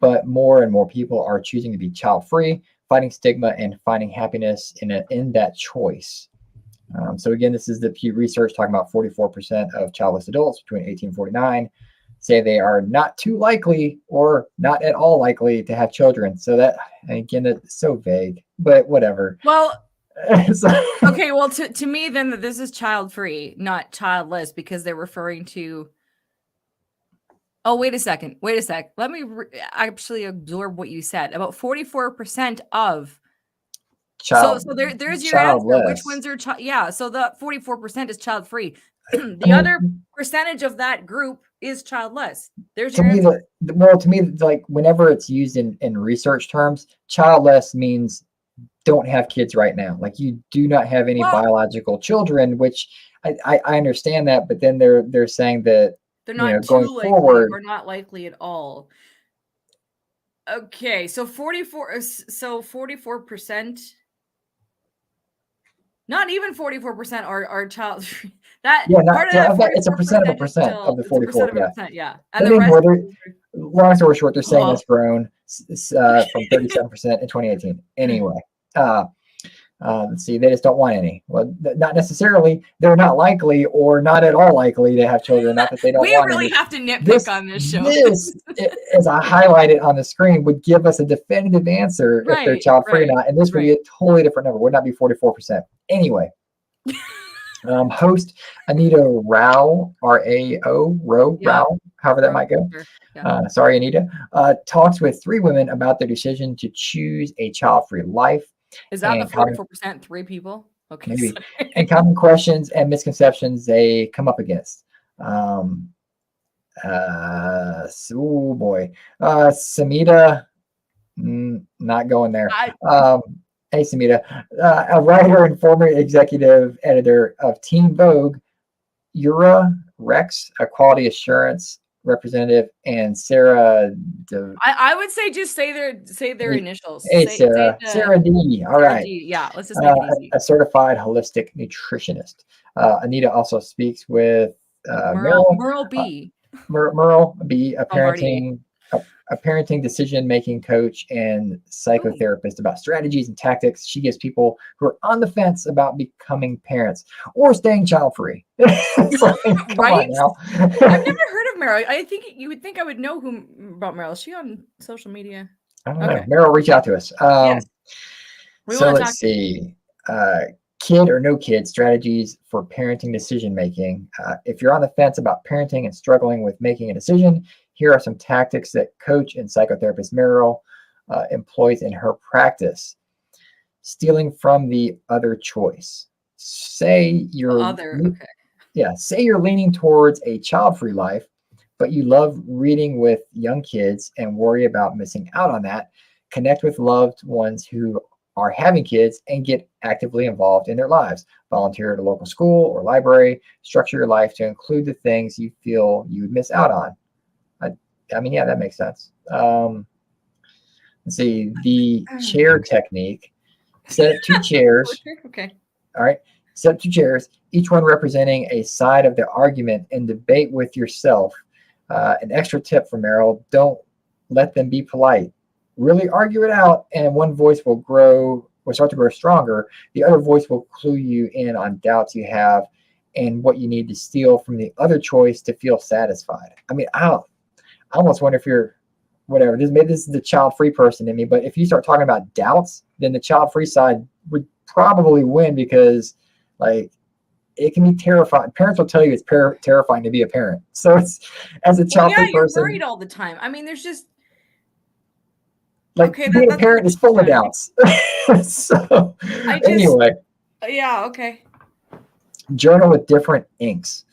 but more and more people are choosing to be child-free, fighting stigma and finding happiness in that choice. So again, this is the Pew Research talking about 44% of childless adults between 18 and 49 say they are not too likely or not at all likely to have children. So that, again, it's so vague, but whatever. Well, So, Okay, well, to me, then this is child-free, not childless, because they're referring to. Oh, wait a second. Wait a sec. Let me actually absorb what you said. About 44% of. So there's your answer. Which childless. ones are yeah, so the 44% is child-free. I The other mean, percentage of that group is childless. There's to your me, answer. well, to me, like whenever it's used in research terms, childless means don't have kids right now. Like you do not have any Well, biological children, which I understand that, but then they're saying that, they're you know, not going too likely forward, or not likely at all. Okay, so 44%. Not even 44% are child free. That yeah, not part of yeah, that it's a percent of a 44% is percent of still, the it's a percent 44. of a Yeah. percent, yeah. And But the rest anymore, long story short, they're saying oh, that's grown from 37% in 2018. Anyway, uh, let's see, they just don't want any. Well, not necessarily. They're not likely or not at all likely to have children. Not that they don't we want really any. have to nitpick on this show. As I highlighted on the screen, would give us a definitive answer if they're Right, child free or right, not. And this would be right. a totally different number. Would not be 44%. Anyway, host Anita Rao, Yeah, Rao, however that might go. sure. Yeah. Sorry, Anita. Talks with 3 women about their decision to choose a child-free life Is that the and common 44% 3 people? Okay, maybe sorry. and common questions and misconceptions they come up against. Oh boy, Samita, not going there. I, Hey, Samita, a writer and former executive editor of Teen Vogue, Ura Rex, a quality assurance representative, and Sarah. I would say just say their initials. Hey, Say Sarah D. All Sarah right, D. Yeah, let's just make it easy. a certified holistic nutritionist. Anita also speaks with Meryl. Merle B. Merle B, Bombardier. a parenting decision making coach and Ooh. psychotherapist about strategies and tactics she gives people who are on the fence about becoming parents or staying child free. Come Right? on now. I've never heard of Meryl. I think you would think I would know about Meryl. Is she on social media? I don't know. Okay. Meryl, reach out to us. Yes. We So want to let's talk to you. see. Kid or no kid strategies for parenting decision making. If you're on the fence about parenting and struggling with making a decision, here are some tactics that coach and psychotherapist Meryl employs in her practice. Stealing from the other choice. Say you're say you're leaning towards a child-free life, but you love reading with young kids and worry about missing out on that. Connect with loved ones who are having kids and get actively involved in their lives. Volunteer at a local school or library. Structure your life to include the things you feel you would miss out on. I mean, yeah, that makes sense. Let's see, the chair technique. Set up 2 chairs. Okay. All right. Set up 2 chairs, each one representing a side of the argument, and debate with yourself. An extra tip from Meryl: don't let them be polite. Really argue it out, and one voice will start to grow stronger. The other voice will clue you in on doubts you have and what you need to steal from the other choice to feel satisfied. I mean, I almost wonder if you're whatever. Maybe this is the child-free person in me, but if you start talking about doubts, then the child-free side would probably win because, like, it can be terrifying. Parents will tell you it's terrifying to be a parent. So it's as a child-free you're person, worried all the time. I mean, there's just like being a parent is full of doubts. So anyway, yeah, okay. Journal with different inks.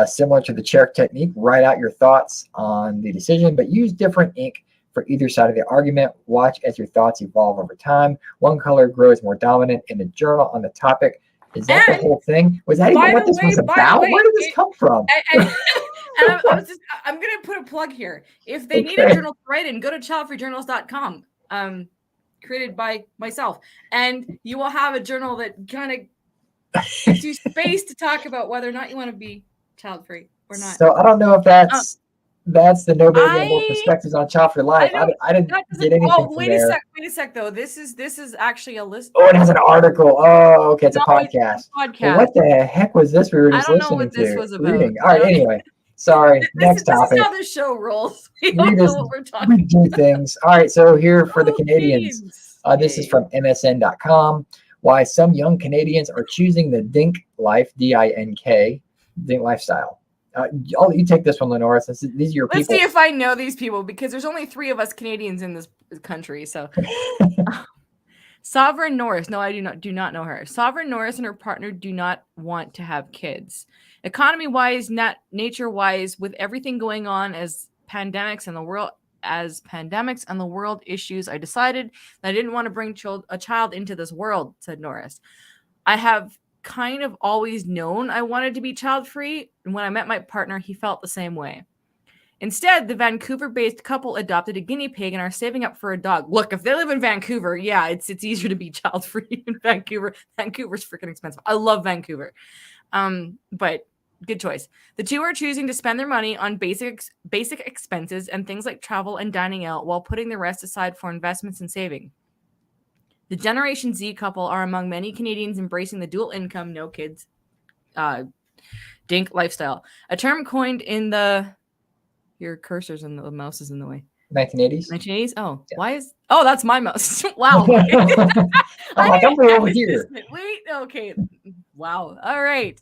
Similar to the chair technique, write out your thoughts on the decision, but use different ink for either side of the argument. Watch as your thoughts evolve over time. One color grows more dominant in the journal on the topic. Is that the whole thing? Was that even what this was about? Where did this come from? And I'm going to put a plug here. If they need a journal to write in, go to childfreejournals.com, created by myself. And you will have a journal that kind of gives you space to talk about whether or not you want to be child-free or not. So I don't know if that's the no baby and more perspectives on child-free life. I didn't get anything from there. Wait a sec, though. This is actually a list. Oh, it has an article. Oh, okay, it's a podcast. Well, what the heck was this we were just listening to? I don't know what this was about. Reading. All right, anyway. Sorry. Next topic. This is how the show rolls. We don't know what we're talking about. We do things. All right, so here for the Canadians, this is from MSN.com. why some young Canadians are choosing the DINK life, D-I-N-K, DINK lifestyle. You take this one, LeNora, since these are your Let's people. see if I know these people, because there's only 3 of us Canadians in this country. So Sovereign Norris. No, I do not know her. Sovereign Norris and her partner do not want to have kids. Economy-wise, nature-wise, with everything going on as pandemics and the world issues, I decided that I didn't want to bring a child into this world, said Norris. I have kind of always known I wanted to be child-free, and when I met my partner, he felt the same way. Instead, the Vancouver-based couple adopted a guinea pig and are saving up for a dog. Look, if they live in Vancouver, yeah, it's easier to be child-free in Vancouver. Vancouver's freaking expensive. I love Vancouver. But good choice. The two are choosing to spend their money on basic expenses and things like travel and dining out while putting the rest aside for investments and saving. The Generation Z couple are among many Canadians embracing the dual income, no kids, DINK lifestyle, a term coined in the... Your cursor's and the mouse is in the way. 1980s? 1980s? Oh, yeah. Why is... Oh, that's my mouse. Wow. I'm way over here. Wait, okay. Wow. All right.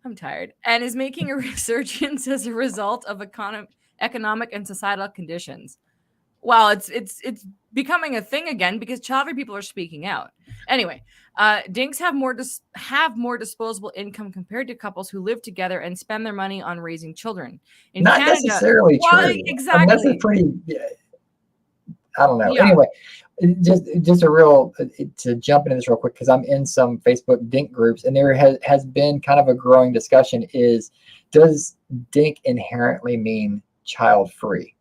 I'm tired. And is making a resurgence as a result of economic and societal conditions. Well, it's becoming a thing again because child-free people are speaking out. Anyway, DINKs have more disposable income compared to couples who live together and spend their money on raising children. In Not Canada, necessarily true. Exactly. That's a pretty. I don't know. Yeah. Anyway, just a real to jump into this real quick because I'm in some Facebook DINK groups and there has been kind of a growing discussion: does DINK inherently mean child-free?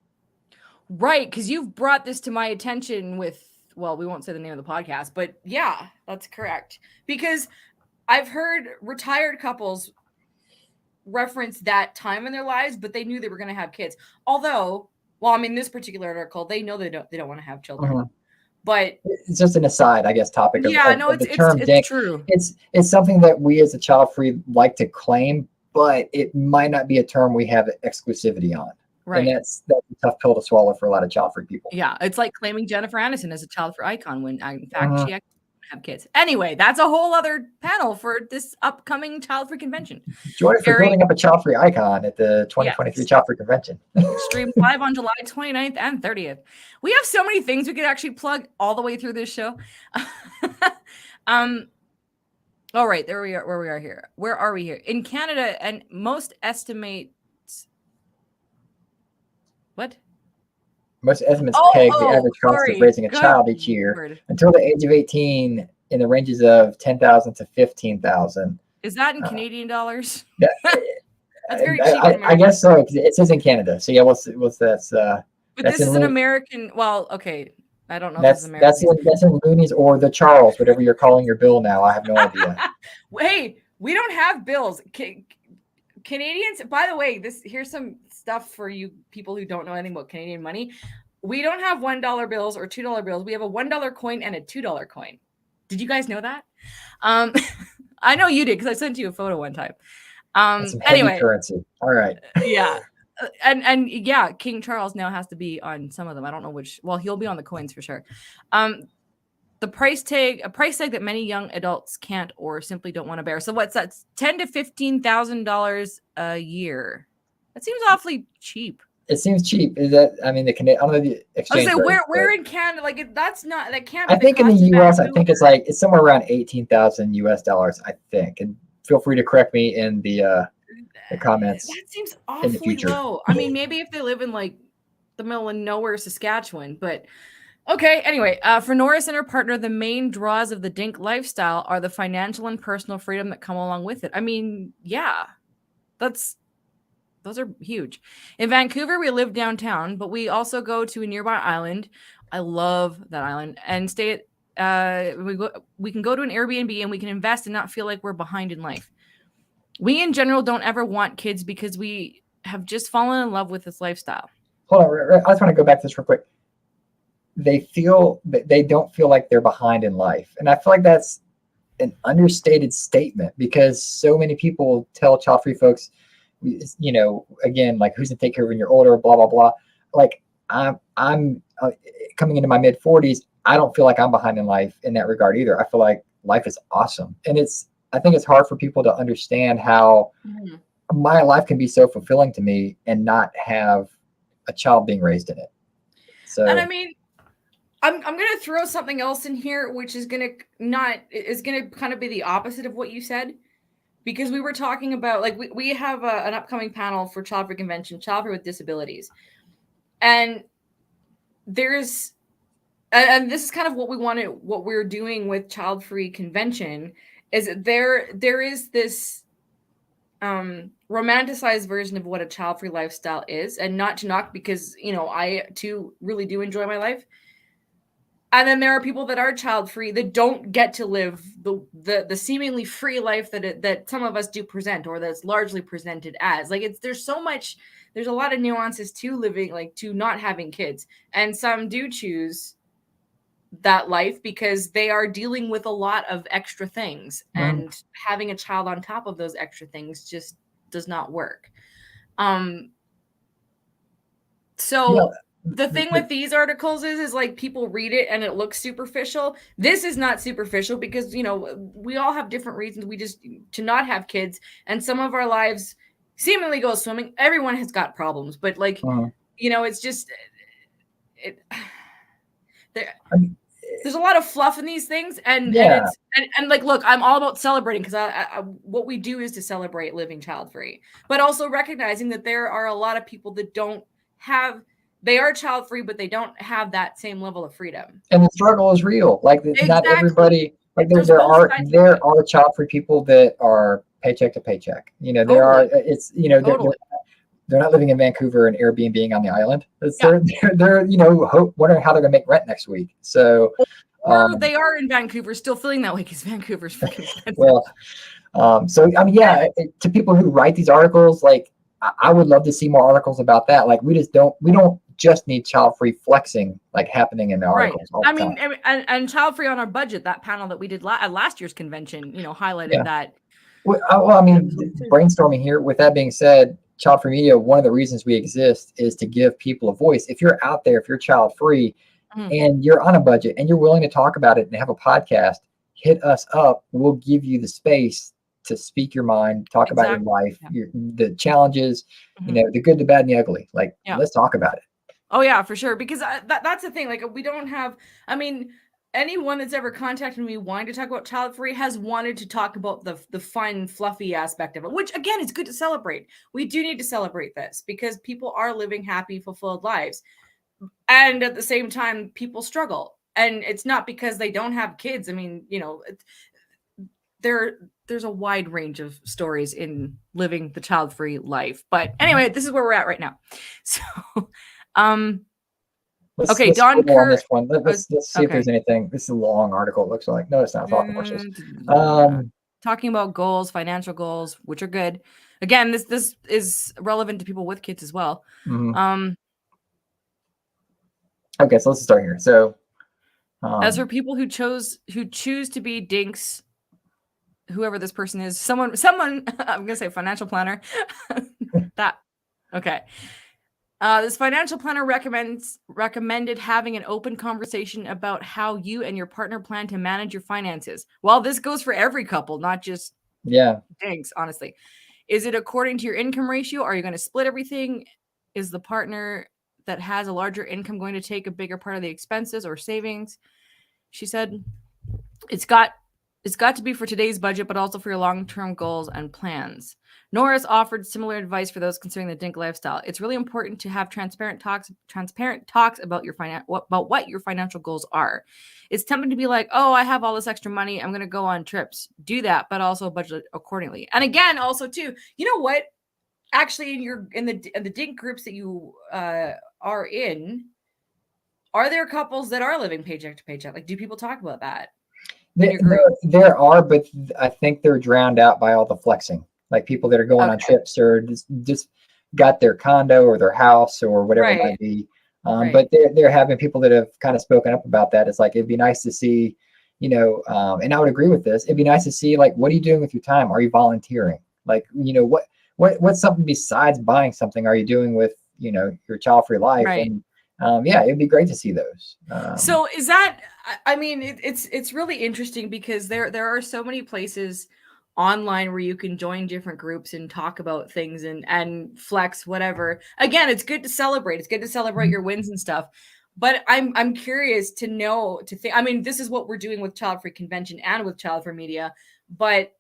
Right, because you've brought this to my attention with, well, we won't say the name of the podcast, but yeah, that's correct. Because I've heard retired couples reference that time in their lives, but they knew they were going to have kids. Although, well, I mean, this particular article, they know they don't want to have children. Mm-hmm. But it's just an aside, I guess, topic of, yeah, of, no, of the term DINK. It's true. It's something that we as a child-free like to claim, but it might not be a term we have exclusivity on. Right. And that's a tough pill to swallow for a lot of child-free people. Yeah, it's like claiming Jennifer Aniston as a child-free icon when, in fact, she actually have kids. Anyway, that's a whole other panel for this upcoming child-free convention. Join us for building up a child-free icon at the 2023 Child-Free Convention. Stream live on July 29th and 30th. We have so many things we could actually plug all the way through this show. All right, there we are. Where we are here. Where are we here? In Canada, and most estimate. What? Most estimates peg the average cost of raising a child each year until the age of 18 in the ranges of $10,000 to $15,000. Is that in Canadian dollars? Yeah, that's very cheap. I guess so. It says in Canada. So yeah, what's that's? But this is an American. Well, okay, I don't know. That's in loonies or the Charles, whatever you're calling your bill now. I have no idea. Hey, we don't have bills. Canadians, by the way, here's some stuff for you people who don't know anything about Canadian money. We don't have $1 bills or $2 bills. We have a $1 coin and a $2 coin. Did you guys know that? I know you did because I sent you a photo one time. Anyway, currency. All right. Yeah. And yeah, King Charles now has to be on some of them. I don't know which. Well, he'll be on the coins for sure. A price tag that many young adults can't or simply don't want to bear. So what's that? $10,000 to $15,000 a year. That seems awfully cheap. It seems cheap. Is that? I mean, I don't know the exchange. I was like, where in Canada? Like, that's not that can't. I think in the U.S. I think it's somewhere around $18,000 I think. And feel free to correct me in the comments. That seems awfully low. I mean, maybe if they live in like the middle of nowhere, Saskatchewan, but. Okay, anyway, for Norris and her partner, the main draws of the DINK lifestyle are the financial and personal freedom that come along with it. I mean, yeah, those are huge. In Vancouver, we live downtown, but we also go to a nearby island. I love that island and stay at, we can go to an Airbnb and we can invest and not feel like we're behind in life. We in general don't ever want kids because we have just fallen in love with this lifestyle. Hold on, I just want to go back to this real quick. They don't feel like they're behind in life. And I feel like that's an understated statement because so many people tell child-free folks, you know, again, like who's to take care of when you're older, blah, blah, blah. Like I'm coming into my mid 40s. I don't feel like I'm behind in life in that regard either. I feel like life is awesome. And I think it's hard for people to understand how my life can be so fulfilling to me and not have a child being raised in it. So, and I mean, I'm going to throw something else in here, which is going to kind of be the opposite of what you said, because we were talking about, like, we have an upcoming panel for Childfree Convention, Childfree with Disabilities. And this is kind of what we're doing with Childfree Convention, is there is this romanticized version of what a child-free lifestyle is, and not to knock, because, you know, I too really do enjoy my life. And then there are people that are child-free that don't get to live the seemingly free life that some of us do present, or that's largely presented as. Like, there's a lot of nuances to living, like, to not having kids. And some do choose that life because they are dealing with a lot of extra things, and having a child on top of those extra things just does not work. The thing with these articles is like, people read it and it looks superficial. This is not superficial, because, you know, we all have different reasons to not have kids, and some of our lives seemingly go swimming. Everyone has got problems, but, like, you know, it's just there's a lot of fluff in these things, and like, look, I'm all about celebrating, because what we do is to celebrate living child-free, but also recognizing that there are a lot of people that they are child-free, but they don't have that same level of freedom. And the struggle is real. Like, not everybody, like, there are child-free people that are paycheck to paycheck. You know, they're not living in Vancouver and Airbnb on the island. They're you know, wondering how they're going to make rent next week. So, or they are in Vancouver still feeling that way, because Vancouver's freaking expensive. Well, so, I mean, to people who write these articles, like, I would love to see more articles about that. Like, we don't just need child-free flexing, like, happening in the articles. Right. I mean, and child-free on our budget, that panel that we did at last year's convention, you know, highlighted that. Well, I mean, brainstorming here. With that being said, Childfree Media, one of the reasons we exist is to give people a voice. If you're out there, if you're child-free and you're on a budget and you're willing to talk about it and have a podcast, hit us up. We'll give you the space to speak your mind, talk about your life, the challenges, you know, the good, the bad, and the ugly. Like, let's talk about it. Oh yeah, for sure. Because that's the thing. Like, we don't have, I mean, anyone that's ever contacted me wanting to talk about child-free has wanted to talk about the fun, fluffy aspect of it, which, again, is good to celebrate. We do need to celebrate this, because people are living happy, fulfilled lives. And at the same time, people struggle. And it's not because they don't have kids. I mean, you know, there's a wide range of stories in living the child-free life. But anyway, this is where we're at right now. So, let's Don Kerr. On this one. Let's see if there's anything. This is a long article, it looks like. No, it's not. Talking about goals, financial goals, which are good. Again, this is relevant to people with kids as well. Okay, so let's start here. So, as for people who choose to be dinks, whoever this person is, someone, I'm gonna say financial planner. This financial planner recommended having an open conversation about how you and your partner plan to manage your finances. Well, this goes for every couple, not just dinks, honestly. Is it according to your income ratio? Are you going to split everything? Is the partner that has a larger income going to take a bigger part of the expenses or savings? She said, it's got to be for today's budget, but also for your long-term goals and plans. Nora's offered similar advice for those considering the dink lifestyle. It's really important to have transparent talks about what your financial goals are. It's tempting to be like, oh, I have all this extra money, I'm going to go on trips. Do that, but also budget accordingly. And again, also too, you know what? Actually, in the dink groups that you are in, are there couples that are living paycheck to paycheck? Like, do people talk about that? There are, but I think they're drowned out by all the flexing. Like, people that are going on trips or just got their condo or their house or whatever it might be. But they're having people that have kind of spoken up about that. It's like, it'd be nice to see, you know, and I would agree with this. It'd be nice to see, like, what are you doing with your time? Are you volunteering? Like, you know, what's something besides buying something are you doing with, you know, your child-free life? And yeah, it'd be great to see those. So is that, I mean, it's really interesting because there are so many places online where you can join different groups and talk about things and flex whatever. Again, it's good to celebrate. It's good to celebrate your wins and stuff. But I'm curious to know, to think, I mean, this is what we're doing with Child Free Convention and with Childfree Media, but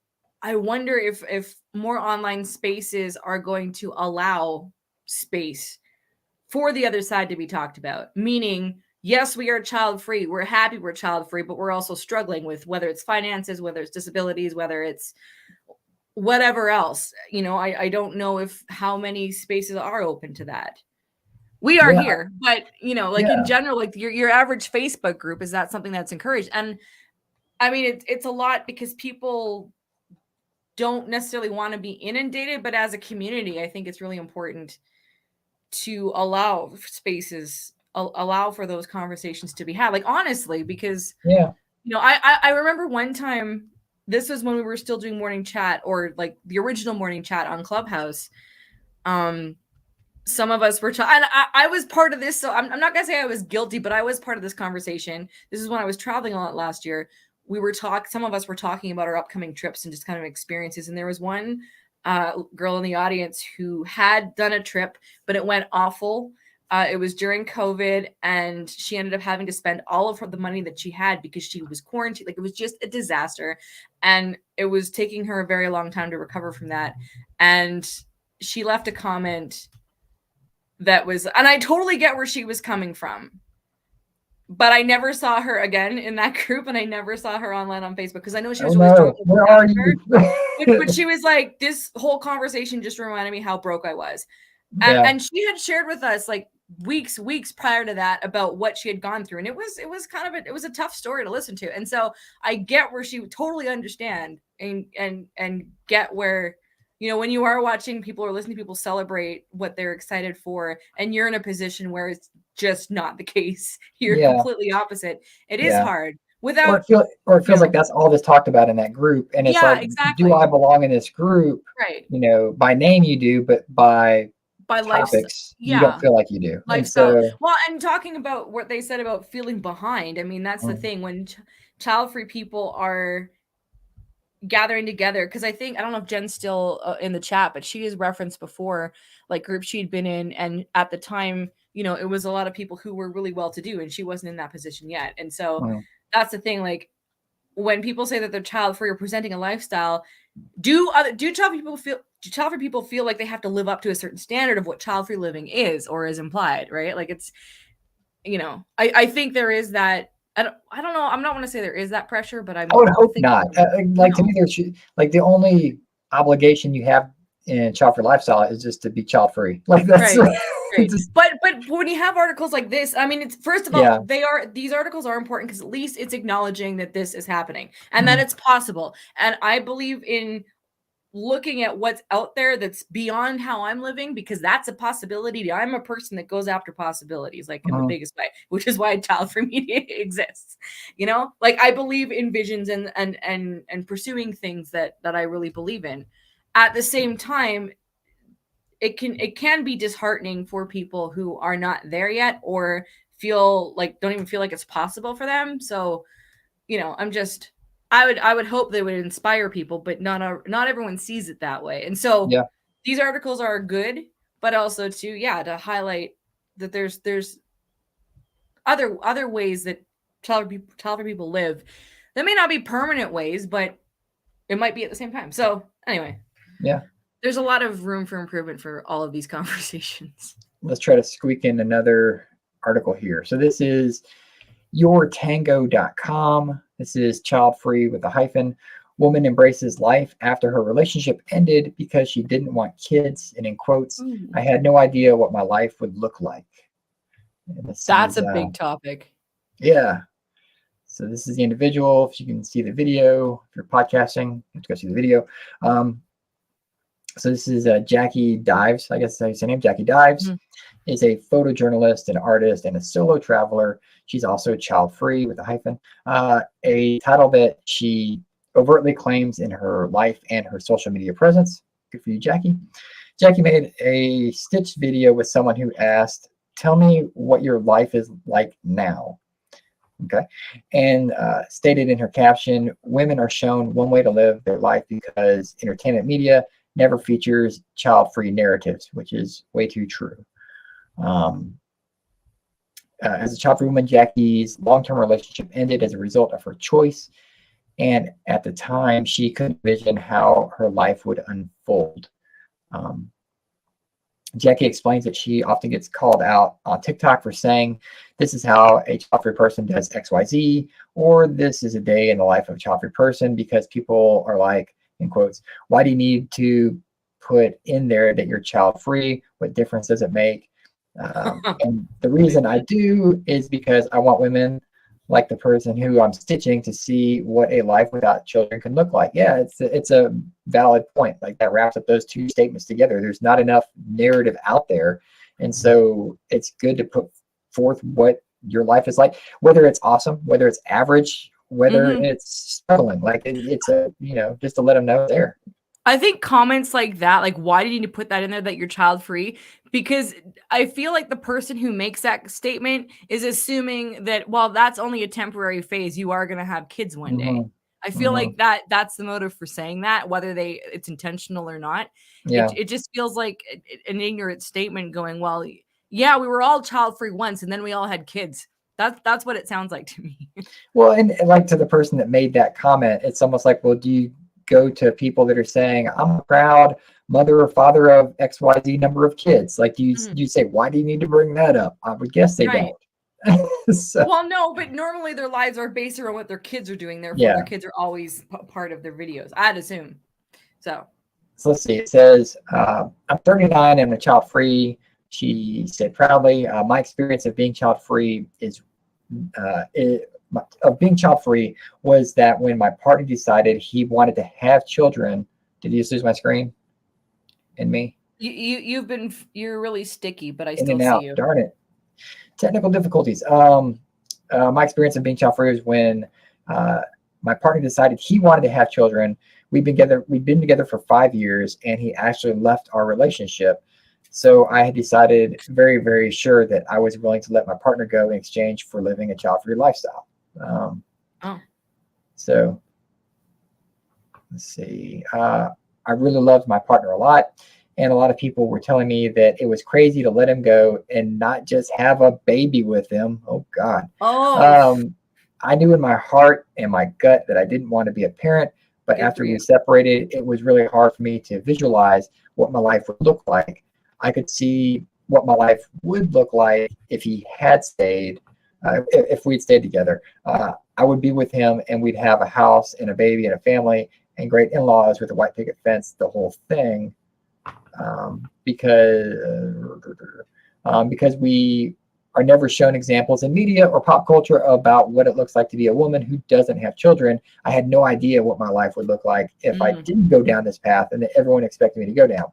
I wonder if more online spaces are going to allow space for the other side to be talked about. Meaning, yes, we are child free. We're happy we're child free, but we're also struggling with whether it's finances, whether it's disabilities, whether it's whatever else. You know, I don't know if how many spaces are open to that. We are Yeah, here, but you know, like in yeah, general, like your average Facebook group, is that something that's encouraged? And I mean, it's a lot because people don't necessarily want to be inundated, but as a community, I think it's really important to allow spaces, allow for those conversations to be had. Like honestly, because yeah. you know, I remember one time, this was when we were still doing morning chat, or like the original morning chat on Clubhouse. Some of us were and I was part of this, so I'm not gonna say I was guilty, but I was part of this conversation. This is when I was traveling a lot last year. We were some of us were talking about our upcoming trips and just kind of experiences, and there was one girl in the audience who had done a trip, but it went awful. It was during COVID, and she ended up having to spend all of the money that she had because she was quarantined. Like, it was just a disaster, and it was taking her a very long time to recover from that. And she left a comment that was, and I totally get where she was coming from, but I never saw her again in that group, and I never saw her online on Facebook because I know she was really strong. Where are you? But she was like, this whole conversation just reminded me how broke I was. Yeah, And she had shared with us like weeks prior to that about what she had gone through. And it was kind of it was a tough story to listen to. And so I get where she would totally understand and get where, you know, when you are watching people or listening to people celebrate what they're excited for, and you're in a position where it's just not the case, you're yeah, completely opposite. It is yeah. hard Or without, it feels like that's all that's talked about in that group, and it's yeah, like, do exactly. I belong in this group? Right. You know, by name you do, but by By lifestyle. topics you don't Yeah. feel like you do. And Lifestyle. so, Well, and talking about what they said about feeling behind, I mean, that's the thing when child-free people are gathering together, because I think, I don't know if Jen's still in the chat, but she has referenced before like groups she'd been in, and at the time, you know, it was a lot of people who were really well to do, and she wasn't in that position yet. And so that's the thing, like when people say that they're child free or presenting a lifestyle, do child free people feel like they have to live up to a certain standard of what child free living is or is implied, right? Like, it's, you know, I think there is that. I don't know. I'm not want to say there is that pressure, but I would hope thinking, not. Like, to me, there should, like, the only obligation you have in child free lifestyle is just to be child free. Like, that's right. Right. just, But when you have articles like this, I mean, it's, first of all, yeah. these articles are important because at least it's acknowledging that this is happening and that it's possible. And I believe in looking at what's out there that's beyond how I'm living, because that's a possibility. I'm a person that goes after possibilities, like in the biggest way, which is why Childfree Media exists. You know, like I believe in visions and pursuing things that I really believe in. At the same time, it can be disheartening for people who are not there yet, or don't even feel like it's possible for them. So, you know, I would hope they would inspire people, but not everyone sees it that way. And so Yeah. these articles are good, but also to highlight that there's other ways that child people live that may not be permanent ways, but it might be at the same time. So anyway, Yeah. there's a lot of room for improvement for all of these conversations. Let's try to squeak in another article here. So this is yourtango.com. This is child free with a hyphen. Woman embraces life after her relationship ended because she didn't want kids. And in quotes, I had no idea what my life would look like. That's a big topic. Yeah. So this is the individual. If you can see the video, if you're podcasting, you have to go see the video. So this is Jackie Dives. I guess that's her name. Jackie Dives is a photojournalist, an artist, and a solo traveler. She's also child free with a hyphen, a title that she overtly claims in her life and her social media presence. Good for you, Jackie. Jackie made a stitched video with someone who asked, tell me what your life is like now. Okay. And stated in her caption, women are shown one way to live their life because entertainment media never features child-free narratives, which is way too true. As a child-free woman, Jackie's long-term relationship ended as a result of her choice. And at the time, she couldn't envision how her life would unfold. Jackie explains that she often gets called out on TikTok for saying, this is how a child-free person does XYZ, or this is a day in the life of a child-free person, because people are like, in quotes, why do you need to put in there that you're child-free? What difference does it make? And the reason I do is because I want women like the person who I'm stitching to see what a life without children can look like. Yeah, it's a valid point. Like that wraps up those two statements together. There's not enough narrative out there. And so it's good to put forth what your life is like, whether it's awesome, whether it's average, whether it's struggling. Like it's a, just to let them know there. I think comments like that, like, why do you need to put that in there that you're child free? Because I feel like the person who makes that statement is assuming that, well, that's only a temporary phase. You are going to have kids one day. I feel like that's the motive for saying that, whether it's intentional or not. Yeah. It just feels like an ignorant statement going, well, yeah, we were all child free once and then we all had kids. That's what it sounds like to me. Well, and like to the person that made that comment, it's almost like, well, do you go to people that are saying, I'm a proud mother or father of XYZ number of kids? Like, you say, why do you need to bring that up? I would guess they don't. So. Well, no, but normally their lives are based around what their kids are doing. Therefore, their kids are always part of their videos, I'd assume. So let's see. It says, I'm 39 and a child free. She said proudly, my experience of being child free being child free was that when my partner decided he wanted to have children. Did you just lose my screen and me? You're really sticky, but I in still and see out. you. Darn it. Technical difficulties. My experience of being child free was when my partner decided he wanted to have children. We've been together for 5 years, and he actually left our relationship. So I had decided very, very sure that I was willing to let my partner go in exchange for living a child-free lifestyle. So let's see. I really loved my partner a lot. And a lot of people were telling me that it was crazy to let him go and not just have a baby with him. Oh, God. I knew in my heart and my gut that I didn't want to be a parent. But after we separated, it was really hard for me to visualize what my life would look like. I could see what my life would look like if he had stayed, if we'd stayed together. I would be with him and we'd have a house and a baby and a family and great in-laws with a white picket fence, the whole thing. Because we are never shown examples in media or pop culture about what it looks like to be a woman who doesn't have children. I had no idea what my life would look like if I didn't go down this path and that everyone expected me to go down.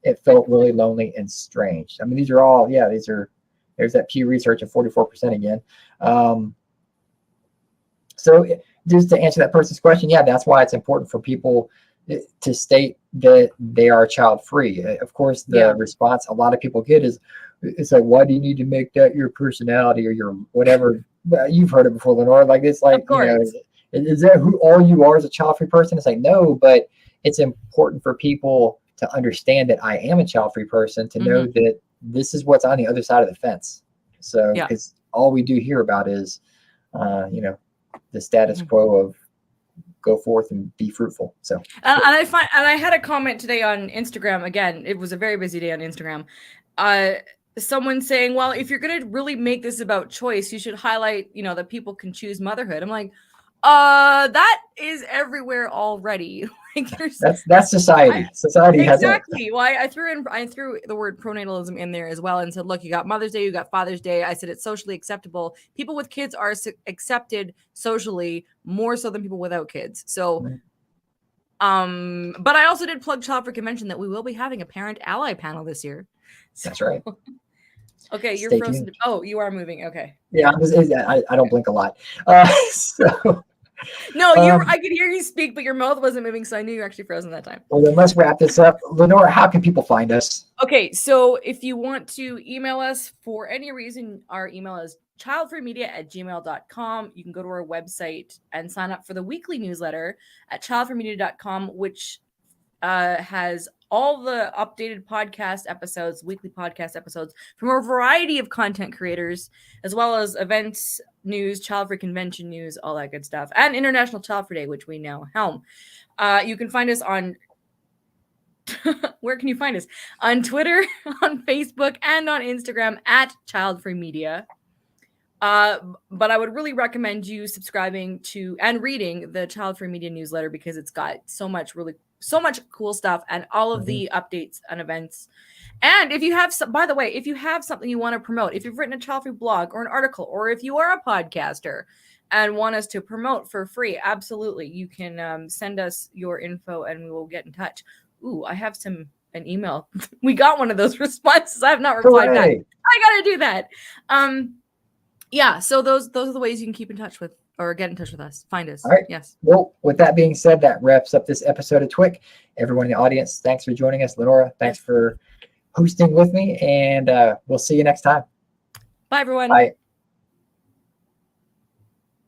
It felt really lonely and strange. I mean, these are all, there's that Pew Research of 44% again. So just to answer that person's question, that's why it's important for people to state that they are child free. Of course, the response a lot of people get is, it's like, why do you need to make that your personality or your whatever? You've heard it before, LeNora. Like, it's like, is that who all you are as a child free person? It's like, no, but it's important for people to understand that I am a child free person, to know that this is what's on the other side of the fence. So, because all we do hear about is, the status quo of go forth and be fruitful. So, and I had a comment today on Instagram. Again, it was a very busy day on Instagram. Someone saying, well, if you're going to really make this about choice, you should highlight, that people can choose motherhood. I'm like, that is everywhere already. Like, that's society. Society has exactly. Well, I threw the word pronatalism in there as well and said, look, you got Mother's Day, you got Father's Day. I said it's socially acceptable. People with kids are accepted socially more so than people without kids. So, but I also did plug Child Free Convention that we will be having a parent ally panel this year. So, that's right. Okay, you're frozen. Oh, you are moving. Okay. Yeah, I don't blink a lot. So No, I could hear you speak, but your mouth wasn't moving, so I knew you were actually frozen that time. Well, then let's wrap this up. LeNora, how can people find us? Okay, so if you want to email us for any reason, our email is childfreemedia@gmail.com. You can go to our website and sign up for the weekly newsletter at childfreemedia.com, which has all the updated podcast episodes, weekly podcast episodes from a variety of content creators, as well as events, news, Child Free Convention news, all that good stuff, and International Child Free Day, which we now helm. You can find us on where can you find us? On Twitter, on Facebook, and on Instagram at Childfree Media. But I would really recommend you subscribing to and reading the Childfree Media newsletter because it's got so much cool stuff and all of the updates and events. And if you have by the way, if you have something you want to promote, if you've written a Childfree blog or an article, or if you are a podcaster and want us to promote for free, absolutely, you can send us your info and we will get in touch. Ooh, I have an email. We got one of those responses. I have not replied back. I gotta do that. Yeah, so those are the ways you can keep in touch with or get in touch with us. Find us. All right. Yes. Well, with that being said, that wraps up this episode of t.w.i.c. Everyone in the audience, thanks for joining us. LeNora, thanks for hosting with me, and we'll see you next time. Bye, everyone. Bye.